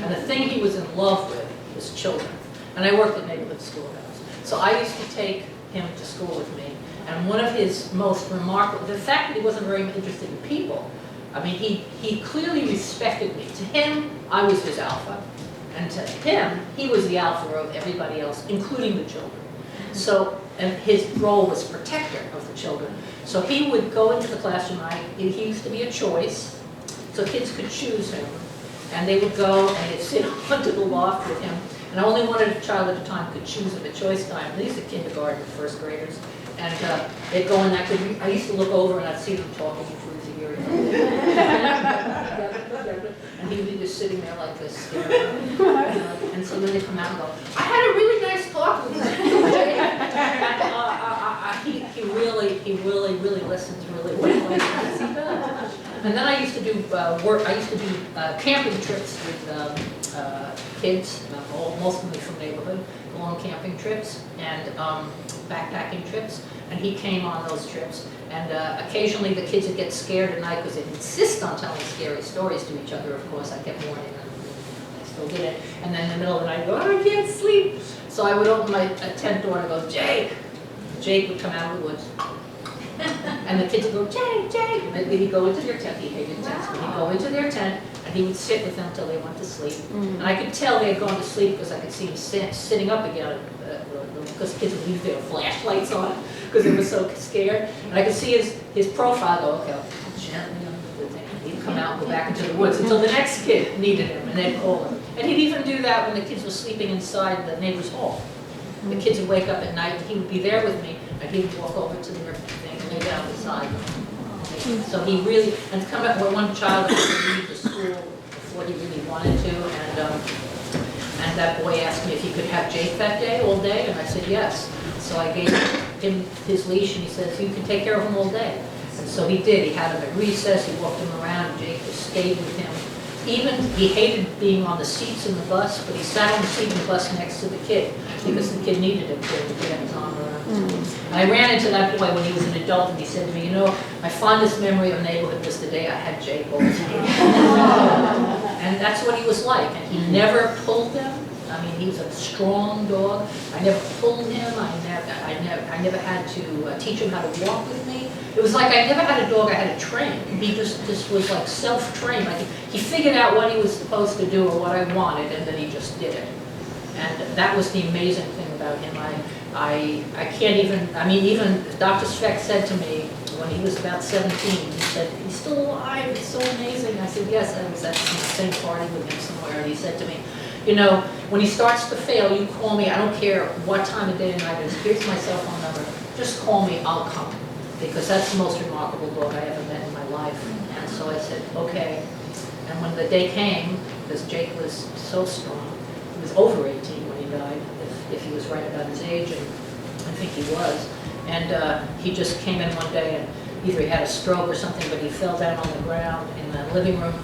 And the thing he was in love with was children. And I worked at neighborhood schoolhouse. So I used to take him to school with me. And one of his most remarkable, the fact that he wasn't very interested in people, I mean, he clearly respected me. To him, I was his alpha. And to him, he was the alpha of everybody else, including the children. So, and his role was protector of the children. So he would go into the classroom, he used to be a choice, so kids could choose him. And they would go and they'd sit onto the loft with him. And only one at a child at a time could choose him at choice time. These are kindergarten, first graders. And they'd go in that, I used to look over and I'd see them talking through his ear. And he'd be just sitting there like this, staring. And so then they'd come out and go, I had a really nice talk with him. He really listens really well. Yes, he does. And then I used to do camping trips with kids, mostly from neighborhood, long camping trips and backpacking trips. And he came on those trips. And occasionally the kids would get scared at night because they'd insist on telling scary stories to each other. Of course, I kept warning them. I still did it. And then in the middle of the night, I'd go, oh, I can't sleep. So I would open my tent door and go, Jake. Jake would come out of the woods. And the kids would go, Jake. And then he'd go into their tent. He hated tents. But he'd go into their tent and he would sit with them until they went to sleep. And I could tell they had gone to sleep because I could see him sitting up again. Because kids would leave their flashlights on because they were so scared. And I could see his profile go, okay, gently under the thing. He'd come out and go back into the woods until the next kid needed him and they'd call him. And he'd even do that when the kids were sleeping inside the neighbor's hall. The kids would wake up at night and he would be there with me and he would walk over to their thing and lay down beside them. So he really, and to come up with one child who would leave the school before he really wanted to, and that boy asked me if he could have Jake that day, all day, and I said yes. So I gave him his leash and he says, you can take care of him all day. And so he did. He had him at recess, he walked him around, and Jake stayed with him. Even, he hated being on the seats in the bus, but he sat on the seat in the bus next to the kid because the kid needed him to get his arm around. And I ran into that boy when he was an adult, and he said to me, you know, my fondest memory of neighborhood was the day I had Jake all the time. And that's what he was like, and he never pulled them. I mean, he was a strong dog. I never pulled him. I never had to teach him how to walk with me. It was like I never had a dog I had to train. He just was like self-trained. Like he figured out what he was supposed to do or what I wanted, and then he just did it. And that was the amazing thing about him. I can't even, I mean, even Dr. Speck said to me when he was about 17, he said, he's still alive, it's so amazing. I said, yes, I was at the same party with him somewhere, and he said to me, you know, when he starts to fail, you call me, I don't care what time of day and night it is, here's my cell phone number, just call me, I'll come. Because that's the most remarkable dog I ever met in my life. And so I said, okay. And when the day came, because Jake was so strong, he was over 18 when he died, if he was right about his age, and I think he was. And he just came in one day, and either he had a stroke or something, but he fell down on the ground in the living room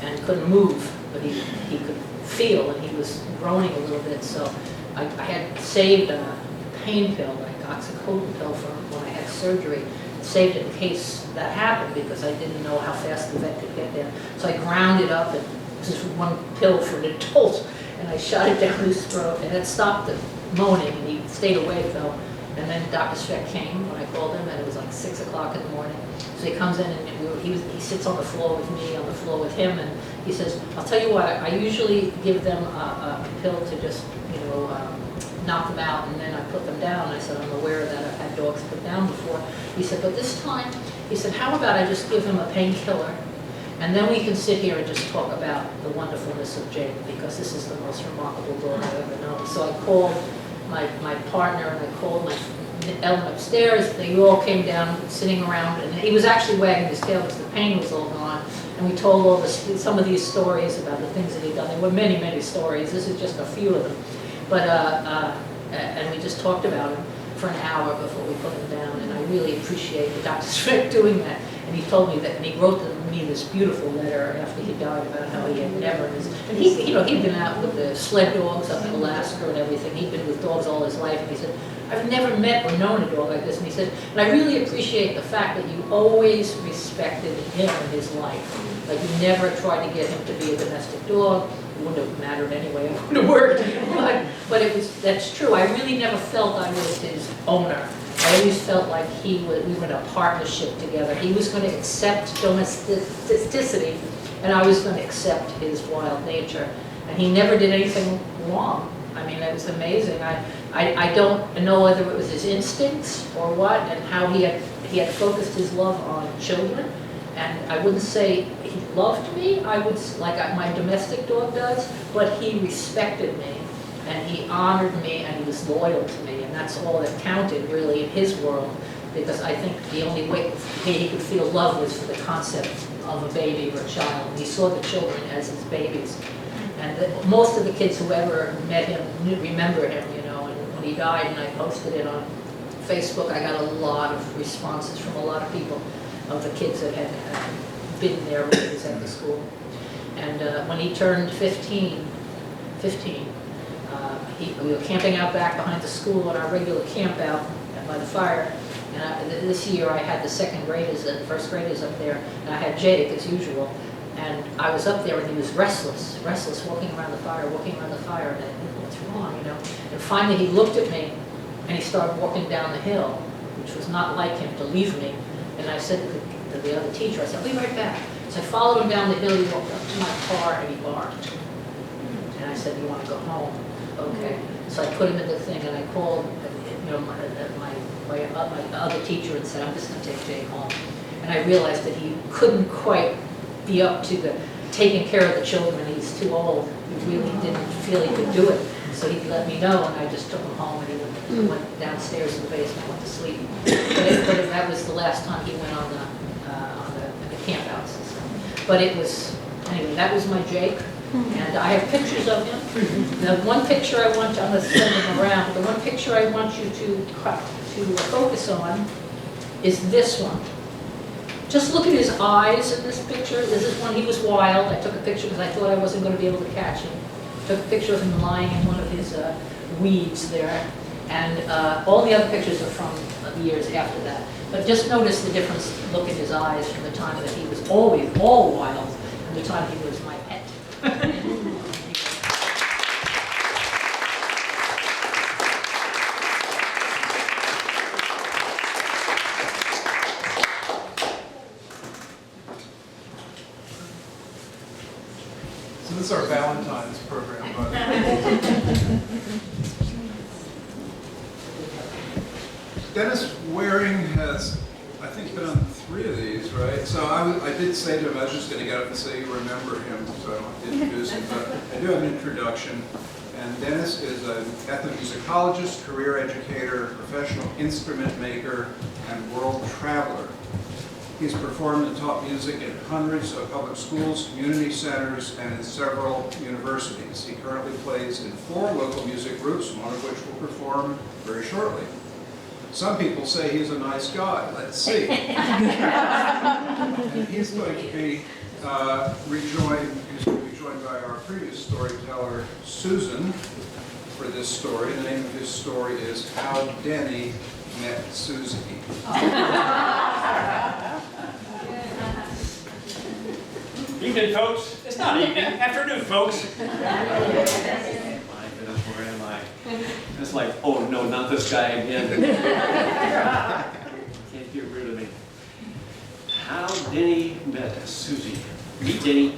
and couldn't move, but he could feel, and he was groaning a little bit. So I had saved a pain pill, like oxycodone pill from when I had surgery, saved it in case that happened, because I didn't know how fast the vet could get there. So I ground it up, and this is one pill for an adult, and I shot it down his throat, and it stopped the moaning, and he stayed awake though. And then Dr. Speck came when I called him, and it was like 6 o'clock in the morning. So he comes in, and he sits on the floor with me, on the floor with him, and he says, I'll tell you what, I usually give them a pill to just, you know, knock them out, and then I put them down. I said, I'm aware that I've had dogs put down before. He said, but this time, he said, how about I just give him a painkiller, and then we can sit here and just talk about the wonderfulness of Jake, because this is the most remarkable dog I've ever known. So I called my partner, and I called my Ellen upstairs. They all came down, sitting around, and he was actually wagging his tail because the pain was all gone. And we told all some of these stories about the things that he'd done. There were many, many stories. This is just a few of them. But and we just talked about him for an hour before we put him down. And I really appreciated Dr. Strick doing that. And he told me that, and he wrote me this beautiful letter after he died about how he had never, and he, you know, he'd been out with the sled dogs up in Alaska and everything. He'd been with dogs all his life, and he said, I've never met or known a dog like this. And he said, and I really appreciate the fact that you always respected him in his life. Like you never tried to get him to be a domestic dog. It wouldn't have mattered anyway, it wouldn't have worked. But it was, that's true. I really never felt I was his owner. I always felt like we were in a partnership together. He was going to accept domesticity, and I was going to accept his wild nature. And he never did anything wrong. I mean, it was amazing. I don't know whether it was his instincts or what, and how he had focused his love on children. And I wouldn't say he loved me, I would, like my domestic dog does, but he respected me, and he honored me, and he was loyal to me, and that's all that counted really in his world, because I think the only way he could feel love was for the concept of a baby or a child, and he saw the children as his babies. And most of the kids who ever met him remember him, you know, and when he died, and I posted it on Facebook, I got a lot of responses from a lot of people, of the kids that had been there when he was at the school. And when he turned 15, we were camping out back behind the school at our regular camp out by the fire. And this year I had the second graders and the first graders up there, and I had Jake as usual. And I was up there, and he was restless, walking around the fire, and I thought, what's wrong, you know? And finally he looked at me, and he started walking down the hill, which was not like him to leave me. And I said to the other teacher, I said, I'll be right back. So I followed him down the hill, he walked up to my car, and he barked. And I said, you want to go home? Okay. So I put him in the thing, and I called, you know, my other teacher and said, I'm just going to take Jake home. And I realized that he couldn't quite be up to the taking care of the children. He's too old. He really didn't feel he could do it. So he let me know, and I just took him home, and he went downstairs in the basement, went to sleep. But that was the last time he went on the camp out system. But it was, anyway, that was my Jake. And I have pictures of him. The one picture I want to, I'm going to send them around, but the one picture I want you to focus on is this one. Just look at his eyes in this picture. This is when he was wild. I took a picture because I thought I wasn't going to be able to catch him. Took a picture of him lying in one of his weeds there. And all the other pictures are from years after that. But just notice the difference, look in his eyes from the time that he was always all wild and the time he was my pet. So this is our Valentine's program, but Dennis Waring has, I think, been on 3 of these, right? So I did say to him, I was just going to get up and say you remember him, so I don't have to introduce him, but I do have an introduction. And Dennis is an ethnomusicologist, career educator, professional instrument maker, and world traveler. He's performed and taught music in hundreds of public schools, community centers, and in several universities. He currently plays in 4 local music groups, one of which will perform very shortly. Some people say he's a nice guy. Let's see. And he's going to be joined by our previous storyteller, Susan, for this story. The name of his story is How Denny Met Susie. Evening, folks. It's not evening. Afternoon, folks. My goodness, where am I? It's like, oh no, not this guy again. Can't get rid of me. How Denny met Susie. Meet Denny.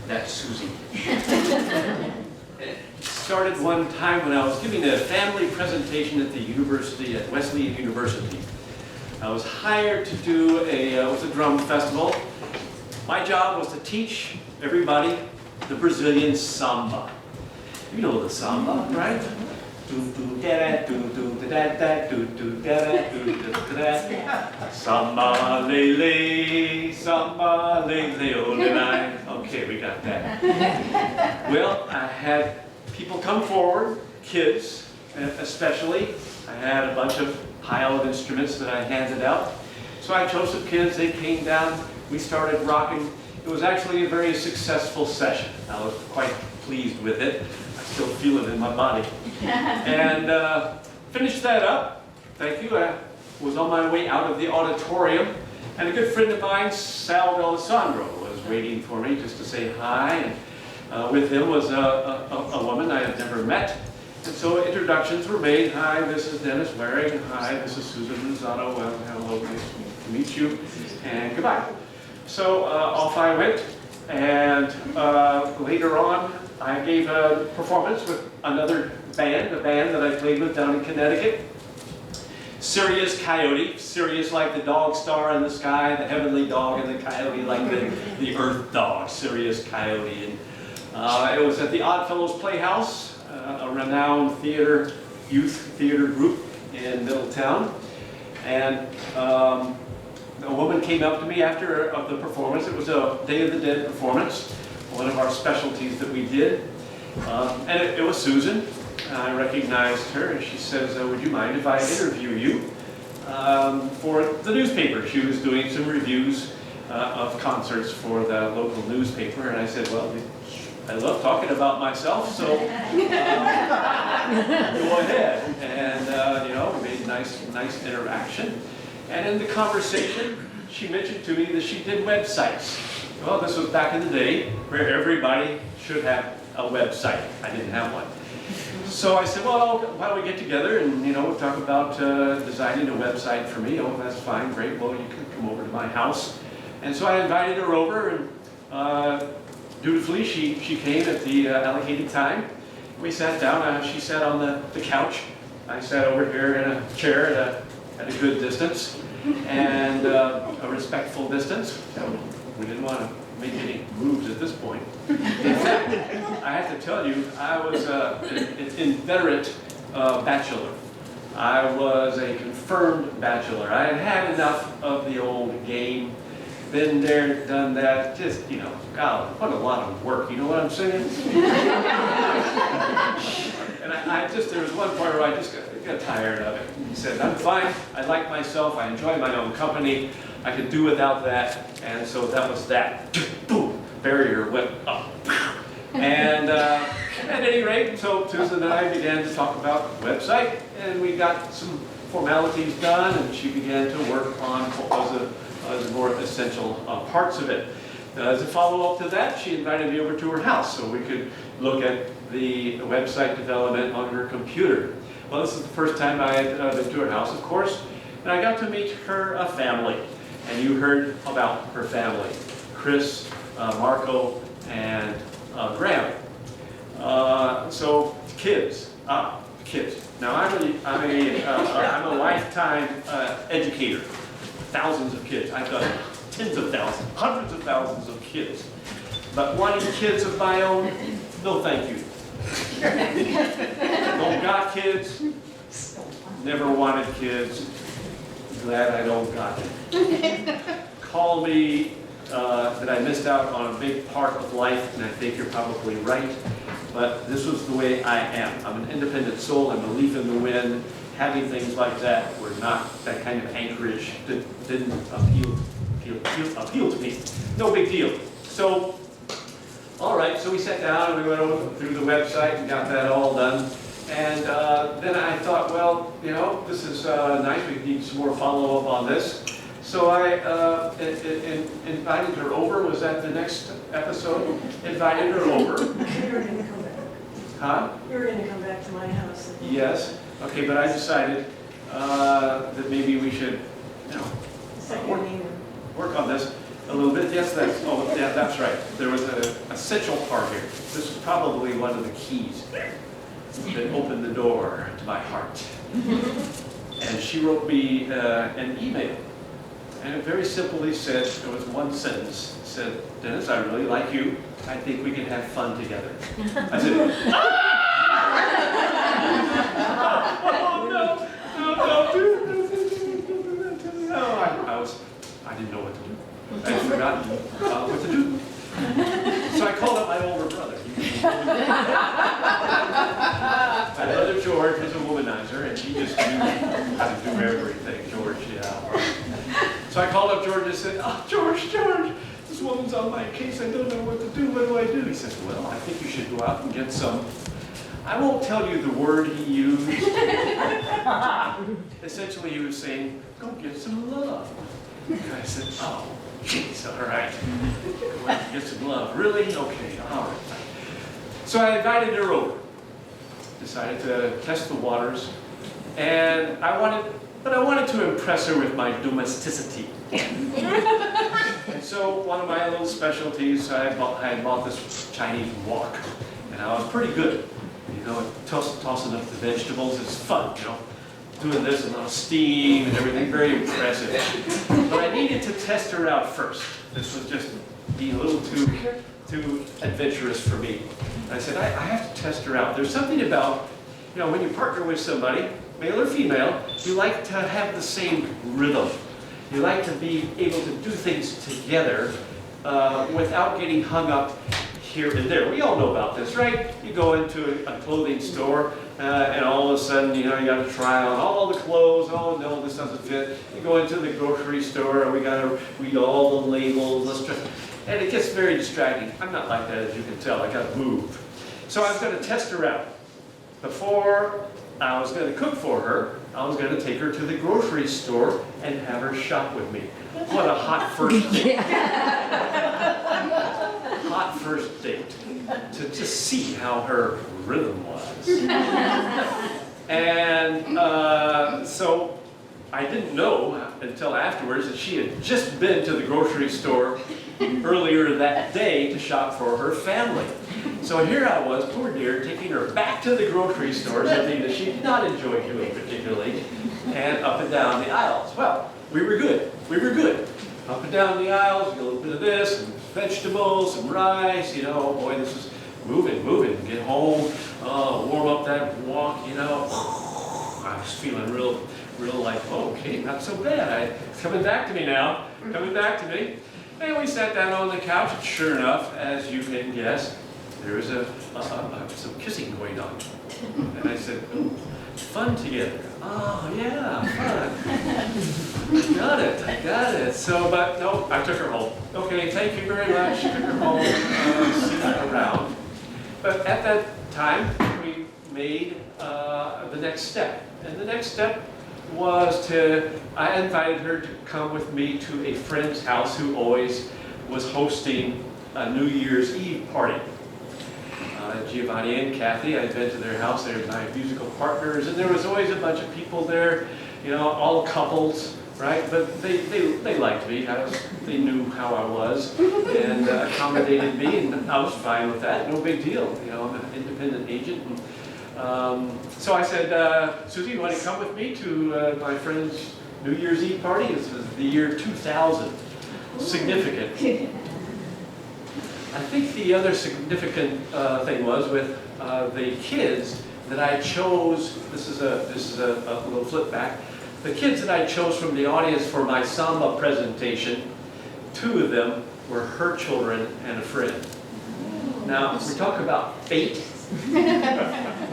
That's Susie. It started one time when I was giving a family presentation at the university, at Wesleyan University. I was hired to do it was a drum festival. My job was to teach everybody the Brazilian samba. You know the samba, right? Samba lele, samba lele, ole. Okay, we got that. Well, I had people come forward, kids especially. I had a bunch of pile of instruments that I handed out. So I chose some kids, they came down, we started rocking. It was actually a very successful session. I was quite pleased with it. I still feel it in my body. And finished that up. Thank you. I was on my way out of the auditorium, and a good friend of mine, Sal D'Alessandro, was waiting for me just to say hi. And with him was a woman I had never met. And so introductions were made. Hi, this is Dennis Waring. Hi, this is Susan Lozano. Well, hello, nice to meet you. And goodbye. So off I went. And later on, I gave a performance with another band, a band that I played with down in Connecticut. Sirius Coyote, Sirius like the dog star in the sky, the heavenly dog, and the coyote like the earth dog, Sirius Coyote. And it was at the Oddfellows Playhouse, a renowned youth theater group in Middletown. And a woman came up to me after the performance. It was a Day of the Dead performance, one of our specialties that we did. And it was Susan. I recognized her, and she says, would you mind if I interview you for the newspaper? She was doing some reviews of concerts for the local newspaper, and I said, well, I love talking about myself, so go ahead. And you know, we made nice interaction. And in the conversation, she mentioned to me that she did websites. Well, this was back in the day where everybody should have a website. I didn't have one. So I said, well, why don't we get together and, you know, talk about designing a website for me. Oh, that's fine, great. Well, you can come over to my house. And so I invited her over, and dutifully she came at the allocated time. We sat down. She sat on the couch. I sat over here in a chair at a good distance and a respectful distance. So we didn't want to make any moves at this point. In fact, I have to tell you, I was an inveterate bachelor. I was a confirmed bachelor. I had had enough of the old game. Been there, done that. Just, you know, God, what a lot of work. You know what I'm saying? And there was one point where I just got tired of it. He said, I'm fine. I like myself. I enjoy my own company. I could do without that. And so that was that. Boom. Barrier went up. And At any rate, so Susan and I began to talk about the website, and we got some formalities done, and she began to work on what was the more essential parts of it. As a follow-up to that, she invited me over to her house so we could look at the website development on her computer. Well, this is the first time I had been to her house, of course, and I got to meet her family. And you heard about her family, Chris, Marco, and Graham. So kids, kids. Now I'm a lifetime educator, thousands of kids. I've done tens of thousands, hundreds of thousands of kids. But wanting kids of my own, no thank you. Don't got kids, never wanted kids, glad I don't got them. Call me that I missed out on a big part of life, and I think you're probably right, but this was the way I am. I'm an independent soul, I'm a leaf in the wind. Having things like that were not that kind of anchorage that didn't appeal to me. No big deal. So, all right, so we sat down and we went over through the website and got that all done. And then I thought, well, you know, this is nice, we need some more follow-up on this. So I invited her over. Was that the next episode? Invited her over. You were going to come back. Huh? You were going to come back to my house. Yes. Okay, but I decided that maybe we should, you know, work on this a little bit. Yes, that's right. There was an essential part here. This was probably one of the keys that opened the door to my heart. And she wrote me an email. And it very simply said, it was one sentence, it said, Dennis, I really like you. I think we can have fun together. I said, oh, no. I didn't know what to do. I had forgotten what to do. So I called up my older brother. My brother George was a womanizer, and he just knew how to do everything. George, yeah. So I called up George and said, oh, George, this woman's on my case. I don't know what to do. What do I do? He says, well, I think you should go out and get some. I won't tell you the word he used. Essentially, he was saying, go get some love. And I said, oh, jeez, all right. Go out and get some love. Really? Okay, all right. So I invited her over. Decided to test the waters. And I wanted to impress her with my domesticity. And so one of my little specialties, I had bought this Chinese wok. And I was pretty good. You know, tossing up the vegetables is fun, you know. Doing this and a lot of steam and everything, very impressive. But I needed to test her out first. This was just being a little too adventurous for me. And I said, I have to test her out. There's something about, you know, when you partner with somebody, male or female, you like to have the same rhythm. You like to be able to do things together without getting hung up here and there. We all know about this, right? You go into a clothing store and all of a sudden, you know, you got to try on all the clothes. Oh no, this doesn't fit. You go into the grocery store and we got to read all the labels. And it gets very distracting. I'm not like that, as you can tell. I got to move. So I was going to test her out. Before I was going to cook for her, I was going to take her to the grocery store and have her shop with me. What a hot first date. Hot first date. To just see how her rhythm was. And so I didn't know until afterwards that she had just been to the grocery store earlier that day to shop for her family. So here I was, poor dear, taking her back to the grocery store, something that she did not enjoy doing particularly, and up and down the aisles. Well, we were good. We were good. Up and down the aisles, a little bit of this, some vegetables, some rice, you know, boy, this is moving. Get home, warm up that walk, you know. I was feeling real like, oh, okay, not so bad. It's coming back to me now, coming back to me. And we sat down on the couch, and sure enough, as you can guess, there was some kissing going on. And I said, ooh, fun together. Oh, yeah, fun. I got it. So, but no, I took her home. Okay, thank you very much. Took her home, sitting around. But at that time, we made the next step. And the next step was I invited her to come with me to a friend's house who always was hosting a New Year's Eve party. Giovanni and Kathy, I'd been to their house, they were my musical partners, and there was always a bunch of people there, you know, all couples, right? But they liked me, they knew how I was, and accommodated me, and I was fine with that, no big deal, you know, I'm an independent agent. And, so I said, Susie, you want to come with me to my friend's New Year's Eve party? This was the year 2000, significant. I think the other significant thing was with the kids that I chose. This is a little flip back. The kids that I chose from the audience for my samba presentation, 2 of them were her children and a friend. Now we talk about fate.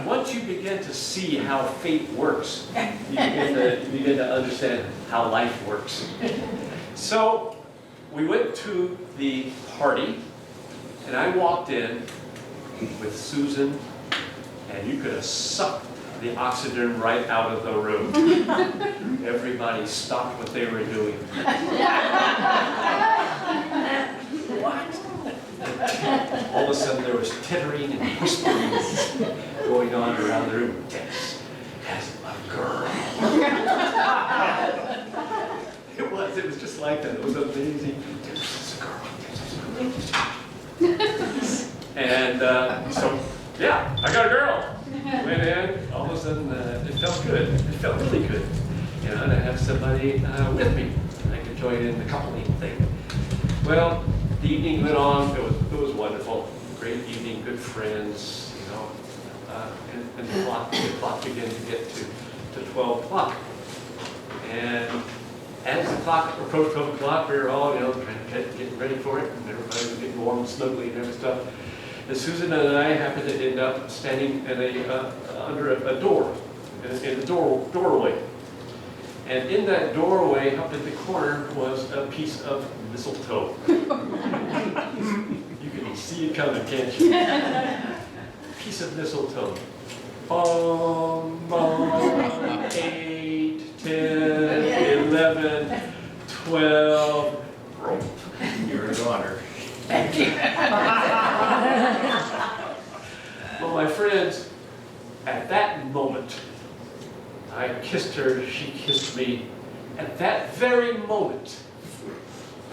Once you begin to see how fate works, you begin to understand how life works. So we went to the party. And I walked in with Susan, and you could have sucked the oxygen right out of the room. Everybody stopped what they were doing. What? All of a sudden there was tittering and whispering going on around the room. Yes, as a girl. It was just like that. It was amazing. This is a girl. This is a girl. And so, yeah, I got a girl. Went in, all of a sudden it felt good. It felt really good, you know, to have somebody with me. I could join in the coupling thing. Well, the evening went on. It was wonderful. Great evening, good friends, you know. And the clock began to get to 12 o'clock. And as the clock approached 12 o'clock, we were all, you know, getting ready for it, and everybody was getting warm and snuggly and everything stuff. And Susan and I happened to end up standing in under a door, in the doorway. And in that doorway, up in the corner, was a piece of mistletoe. You can see it coming, can't you? Piece of mistletoe. 8, 10, 11, 12. You're a daughter. Well, my friends, at that moment, I kissed her, she kissed me. At that very moment,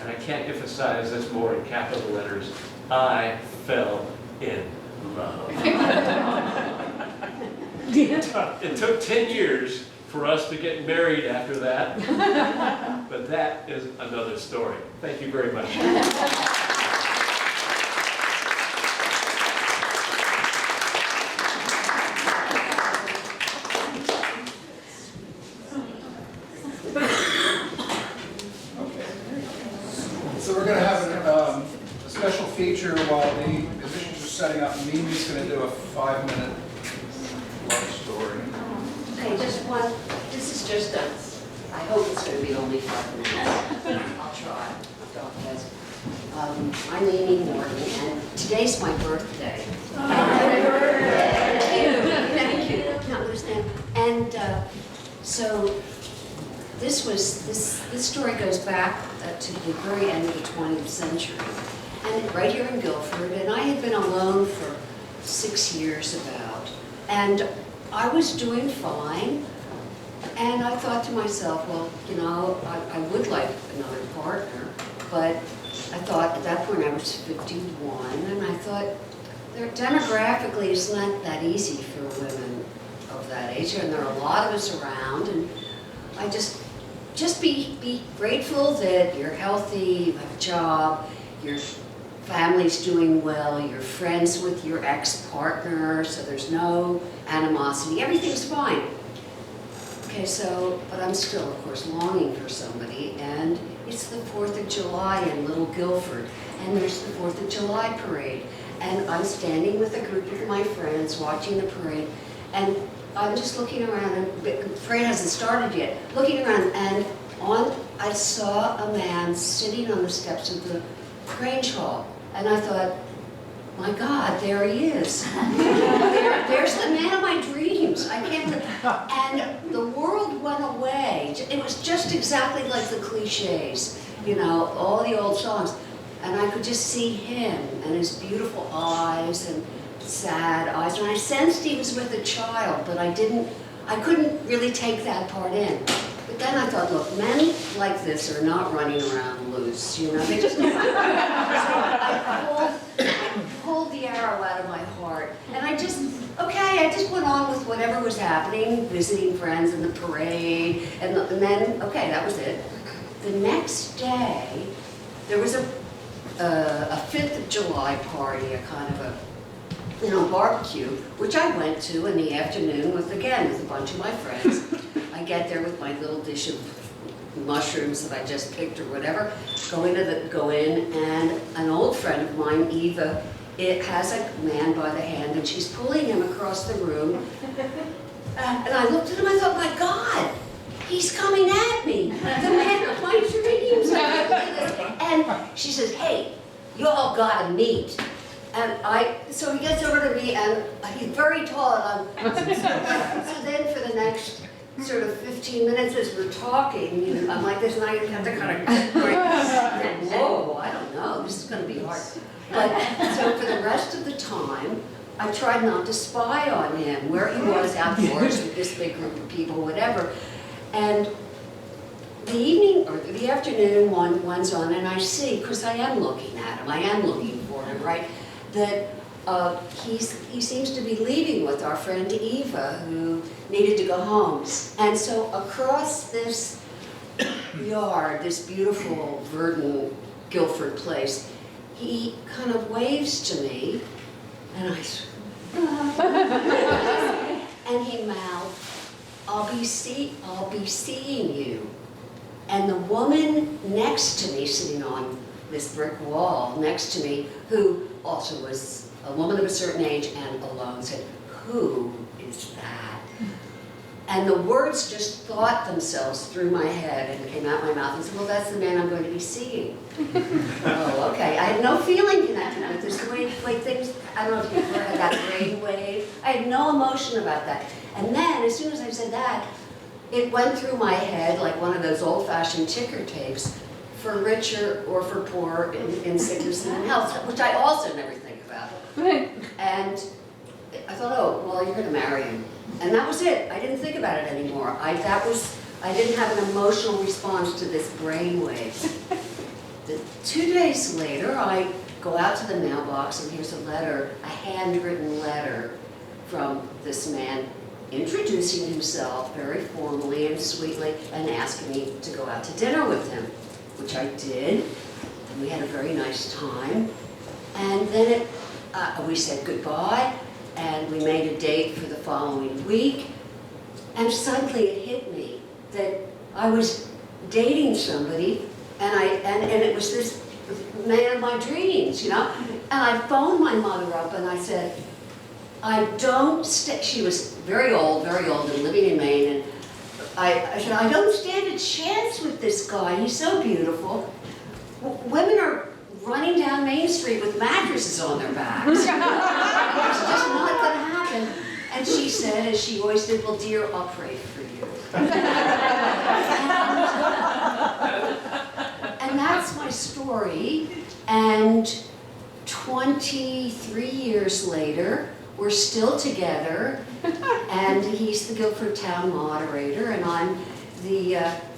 and I can't emphasize this more in capital letters, I fell in love. It took 10 years for us to get married after that, but that is another story. Thank you very much. So we're going to have a special feature while the musicians are setting up. Mimi's going to do a 5-minute love story. Okay, just one. This is just a, I hope it's going to be only 5 minutes. I'll try. I'm Amy Morgan, and today's my birthday. Happy birthday! Thank you. Now, understand. And so this story goes back to the very end of the 20th century, and right here in Guilford. And I had been alone for 6 years about, and I was doing fine, and I thought to myself, well, you know, I would like another partner, but I thought at that point I was 51, and I thought, demographically it's not that easy for women of that age, and there are a lot of us around, and I just be grateful that you're healthy, you have a job, your family's doing well, you're friends with your ex-partner, so there's no animosity, everything's fine. Okay, so, but I'm still, of course, longing for somebody, and it's the 4th of July in Little Guilford, and there's the 4th of July parade, and I'm standing with a group of my friends watching the parade, and I'm just looking around, and the parade hasn't started yet, looking around, and I saw a man sitting on the steps of the Grange Hall, and I thought, my God, there he is. There's the man of my dreams. I can't believe. And the world went away. It was just exactly like the cliches, you know, all the old songs. And I could just see him and his beautiful eyes and sad eyes. And I sensed he was with a child, but I couldn't really take that part in. But then I thought, look, men like this are not running around loose, you know, they just don't. So I pulled the arrow out of my heart, and I just went on with whatever was happening, visiting friends in the parade, and then, okay, that was it. The next day, there was a 5th of July party, a kind of a, you know, barbecue, which I went to in the afternoon with a bunch of my friends. I get there with my little dish of mushrooms that I just picked or whatever, go in, and an old friend of mine, Eva, it has a man by the hand, and she's pulling him across the room. And I looked at him, I thought, my God, he's coming at me. The man of my dreams. And she says, hey, you all gotta meet. And so he gets over to me, and he's very tall, and so then for the next sort of 15 minutes as we're talking, you know, I'm like this, and I have to kind of, whoa, I don't know, this is gonna be hard. But so for the rest of the time, I tried not to spy on him, where he was outdoors with this big group of people, whatever. And the evening, or the afternoon one's on, and I see, because I am looking at him, I am looking for him, right? That he seems to be leaving with our friend Eva, who needed to go home. And so across this yard, this beautiful, verdant Guilford place, he kind of waves to me, and and he mouthed, I'll be seeing you. And the woman next to me, sitting on this brick wall next to me, who also was a woman of a certain age and alone, said, who is that? And the words just thought themselves through my head and came out my mouth and said, well, that's the man I'm going to be seeing. Oh, okay. I had no feeling connected with this. The way things, I don't know if you've ever had that brain wave. I had no emotion about that. And then, as soon as I said that, it went through my head like one of those old-fashioned ticker tapes, for richer or for poor, in sickness and in health, which I also never think about. And I thought, oh, well, you're going to marry him. And that was it. I didn't think about it anymore. I didn't have an emotional response to this brainwave. 2 days later, I go out to the mailbox, and here's a letter, a handwritten letter from this man, introducing himself very formally and sweetly, and asking me to go out to dinner with him, which I did, and we had a very nice time. And then we said goodbye, and we made a date for the following week, and suddenly it hit me that I was dating somebody, and it was this man of my dreams, you know? And I phoned my mother up, and I said, she was very old and living in Maine, and I said, I don't stand a chance with this guy, he's so beautiful. Women are running down Main Street with mattresses on their backs. It's just not going to happen. And she said, as she always did, well, dear, I'll pray for you. And that's my story. And 23 years later, we're still together, and he's the Guilford Town moderator, and I'm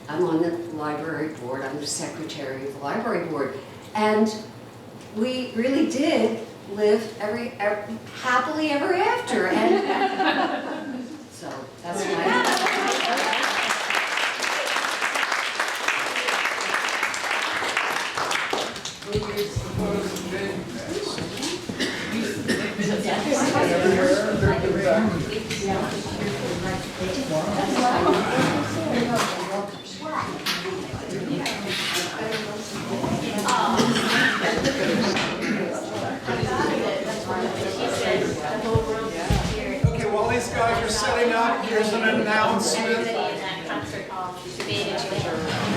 on the library board. I'm the secretary of the library board, and we really did live happily ever after. And so that's my. Okay, while these guys are setting up, here's an announcement. In that concert hall,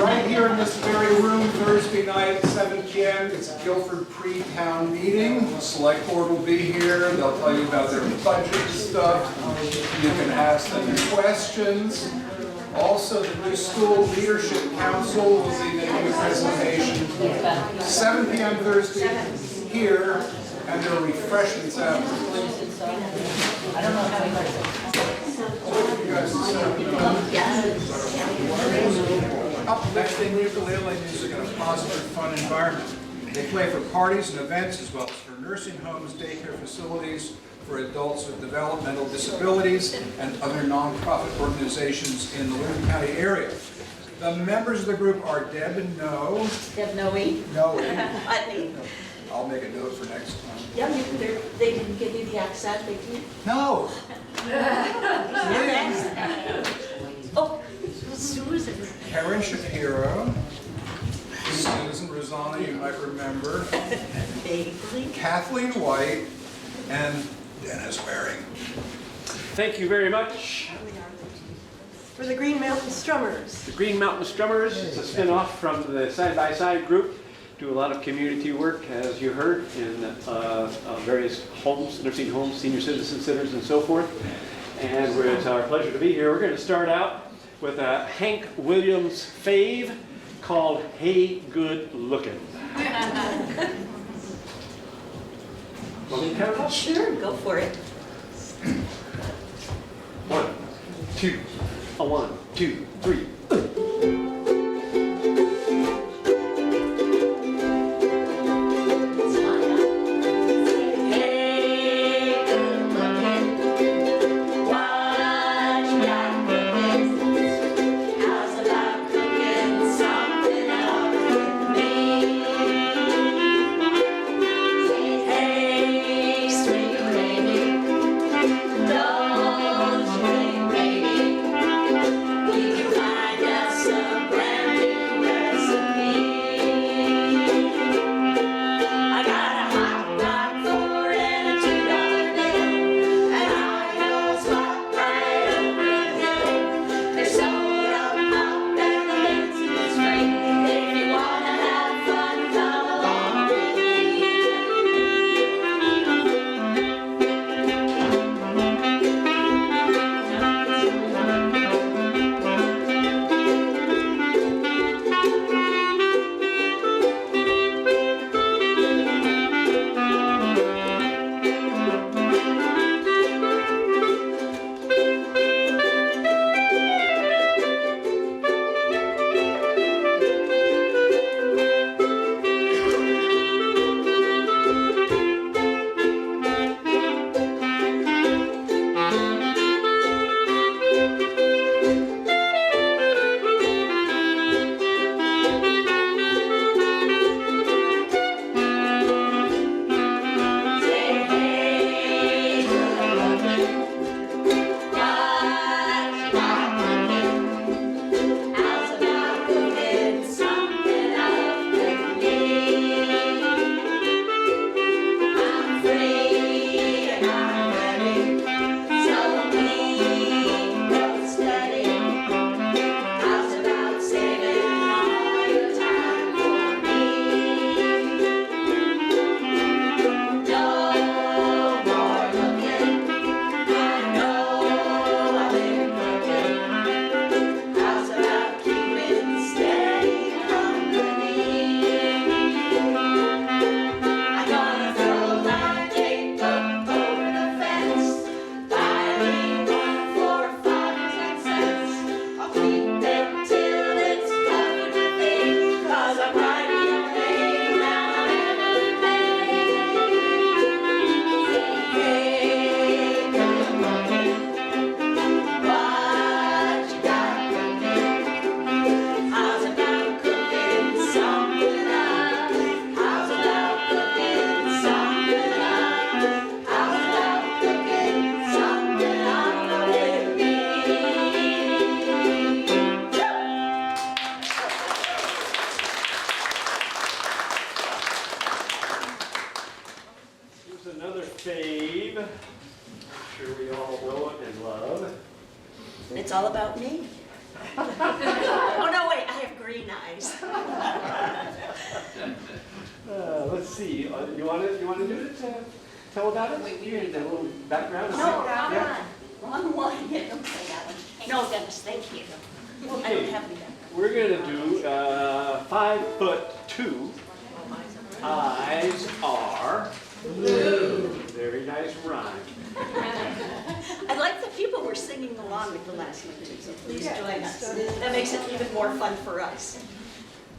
Right here in this very room, Thursday night, 7 p.m., it's a Guilford pre-town meeting. The select board will be here. They'll tell you about their budget stuff. You can ask them questions. Also, the new school leadership council will be making a presentation. 7 p.m. Thursday here, and there are refreshments after. I don't know how he does it. You guys Up next, they need ukulele music in a positive, fun environment. They play for parties and events as well as for nursing homes, daycare facilities, for adults with developmental disabilities, and other nonprofit organizations in the Lynn County area. The members of the group are Deb and No. Deb Noe. No. Putney. I'll make a note for next time. Yeah, they didn't give you the accent, they did. No. Oh, Susan. Karen Shapiro. Susan Rosana, you might remember. Vaguely. Kathleen White and Dennis Waring. Thank you very much. For the Green Mountain Strummers. The Green Mountain Strummers is a spin-off from the Side-by-Side group. Do a lot of community work, as you heard, in various homes, nursing homes, senior citizen centers, and so forth. And it's our pleasure to be here. We're going to start out with a Hank Williams fave called Hey Good Lookin'. Want me to count it up? Sure, go for it. 1, 2, 1, 2, 3. It's all about me. Oh, no, wait, I have green eyes. Let's see, you want to do it? Tell about it? You need a little background? No, Yeah? One. Yeah, don't say that one. No, Dennis, thank you. I don't have any background. We're going to do 5'2". Eyes are blue. Very nice rhyme. I like that people were singing along with the last one too, so please join us. That makes it even more fun for us.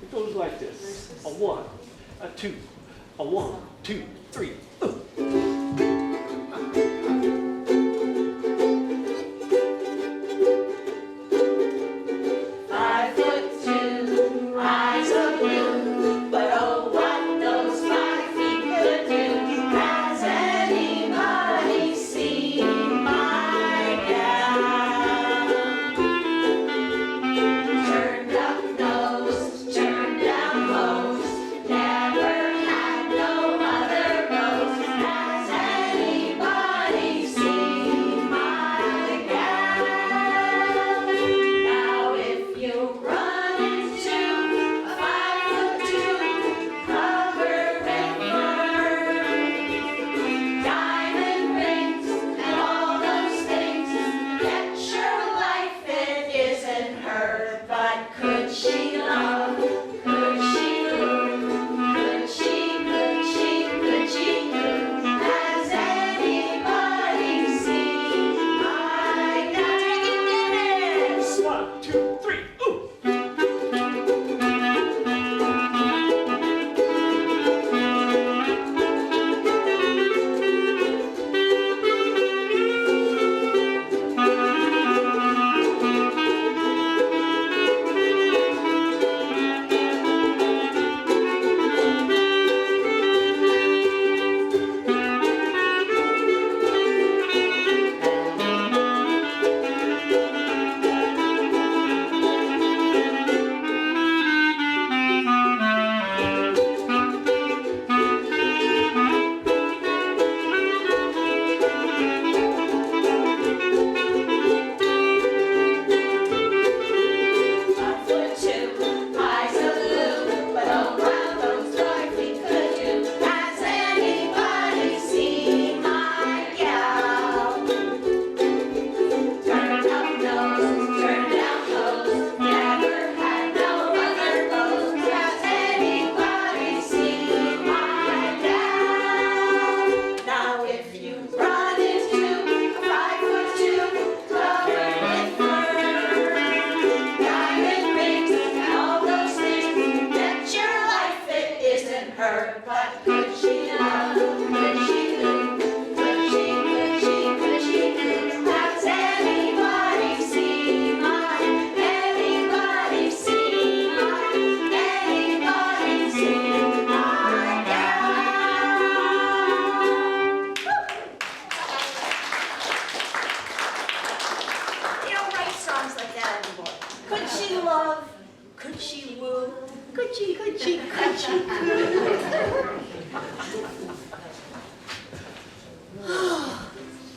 It goes like this. A 1, a 2, a 1, 2, 3. Ooh. 5'2", eyes are blue, but oh, what those 5 feet could do. Has anybody seen my gal? Turned up nose, turned down hose, never had no other rose. Has anybody seen my gal? Now if you run into a 5'2", covered in fur, diamond rings and all those things, bet your life it isn't her. But could she love? Could she lose? Could she do? Has anybody seen my gal? Take it, Dennis! 1, 2, 3. Ooh.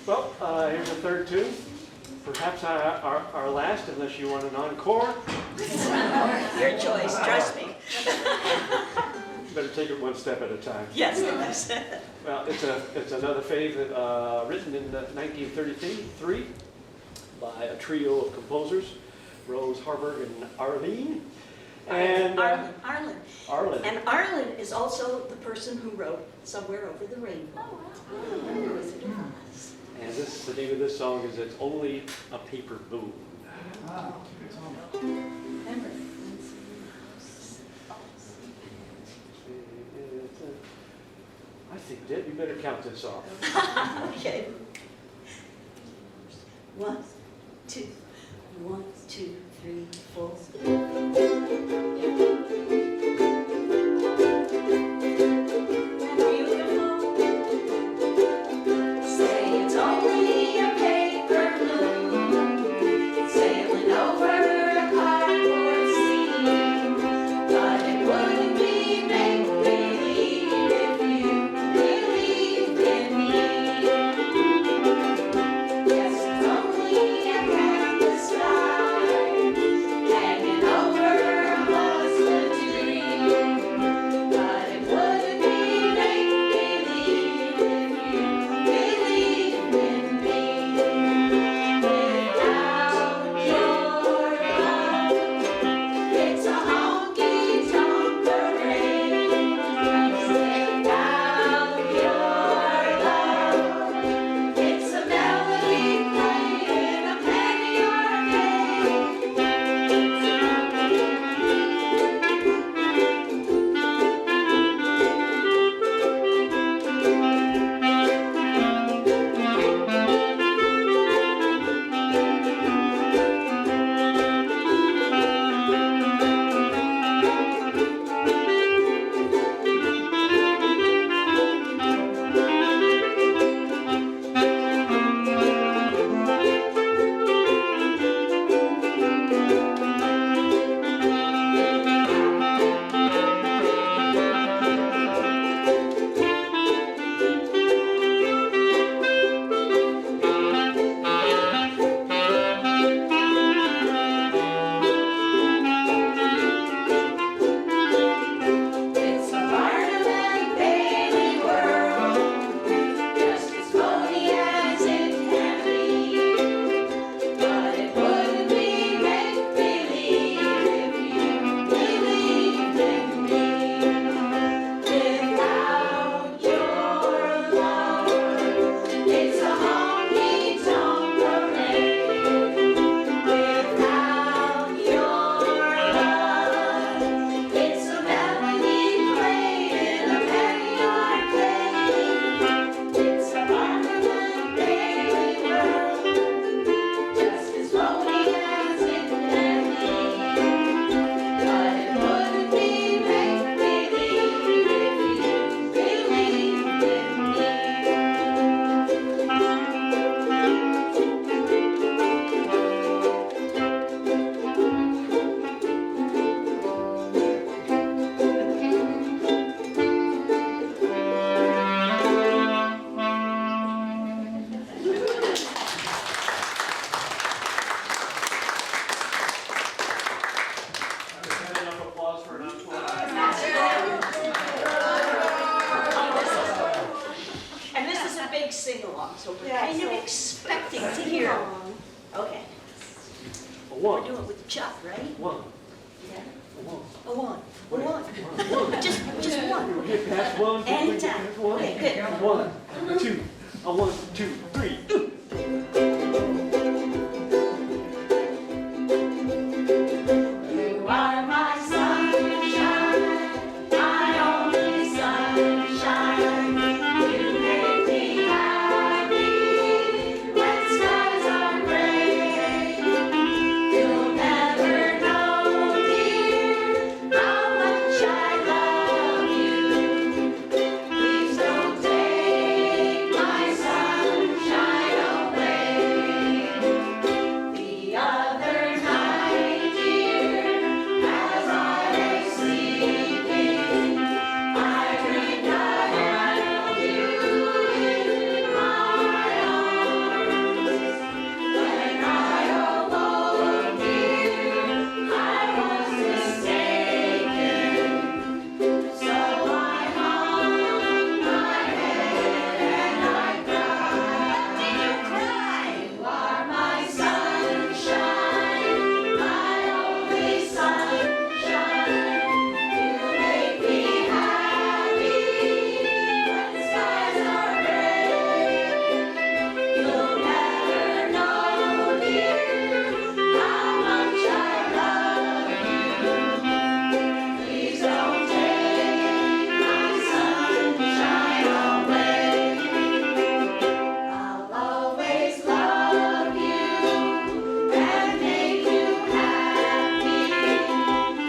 Well, here's a third tune. Perhaps our last, unless you want an encore. Your choice, trust me. Better take it one step at a time. Yes, Dennis. Well, it's another favorite written in 1933 by a trio of composers, Rose Harburg and Arlene. And Arlen. Arlen. And Arlen is also the person who wrote Somewhere Over the Rainbow. And this, the name of this song is It's Only a Paper Moon. Remember? I think, Deb, you better count this off. Okay. 1, 2, 1, 2, 3, 4. Say it's only a paper balloon sailing over a cardboard sea, but it wouldn't be make-believe if you believed in me. Yes, it's only to hear. Okay, A we're one, doing it with Chuck, right? one, Yeah. a one. A one. Just one. Okay, pass one. Anytime. Pass one. Okay, good. One, a two, a 1, 2, 3. You are my sunshine, my only sunshine. You make me happy when skies are gray. You'll never know, dear, how much I love you. Please don't take my sunshine away. The other night, dear, as I lay sleeping, I regarded you in my arms. When I awoke, dear, I was mistaken. So I hung my head and I cried. Did you cry? You are my sunshine, my only sunshine. You make me happy when skies are gray. You'll never know, dear, how much I love you. Please don't take my sunshine away. I'll always love you and make you happy.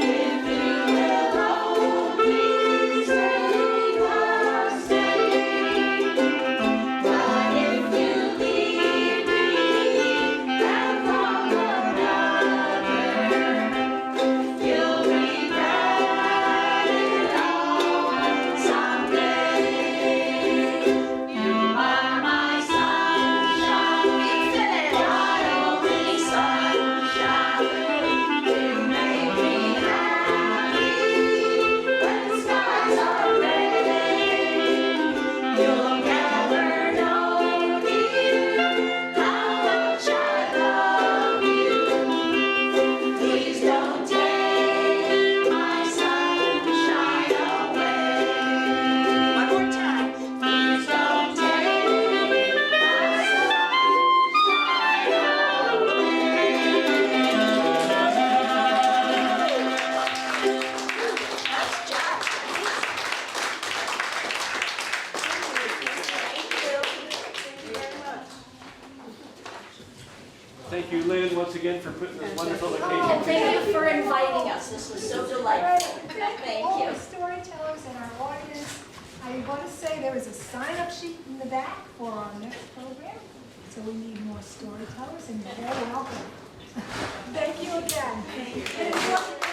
If you will only stay the same. But if you leave me and fall another, you'll regret it all someday. You are my sunshine, my only sunshine. You make me happy when skies are gray. You'll never know, dear, how much I love you. Please don't take my sunshine away. One more time. Please don't take my sunshine away. Nice job. Thank you. Thank you very much. Thank you, Lynn, once again for putting this wonderful Oh, occasion thank together. you for inviting us. This was so delightful. Thank All you. the storytellers in our audience, I want to say there is a sign-up sheet in the back for our next program. So we need more storytellers and you're very welcome. Thank you again. And enjoy-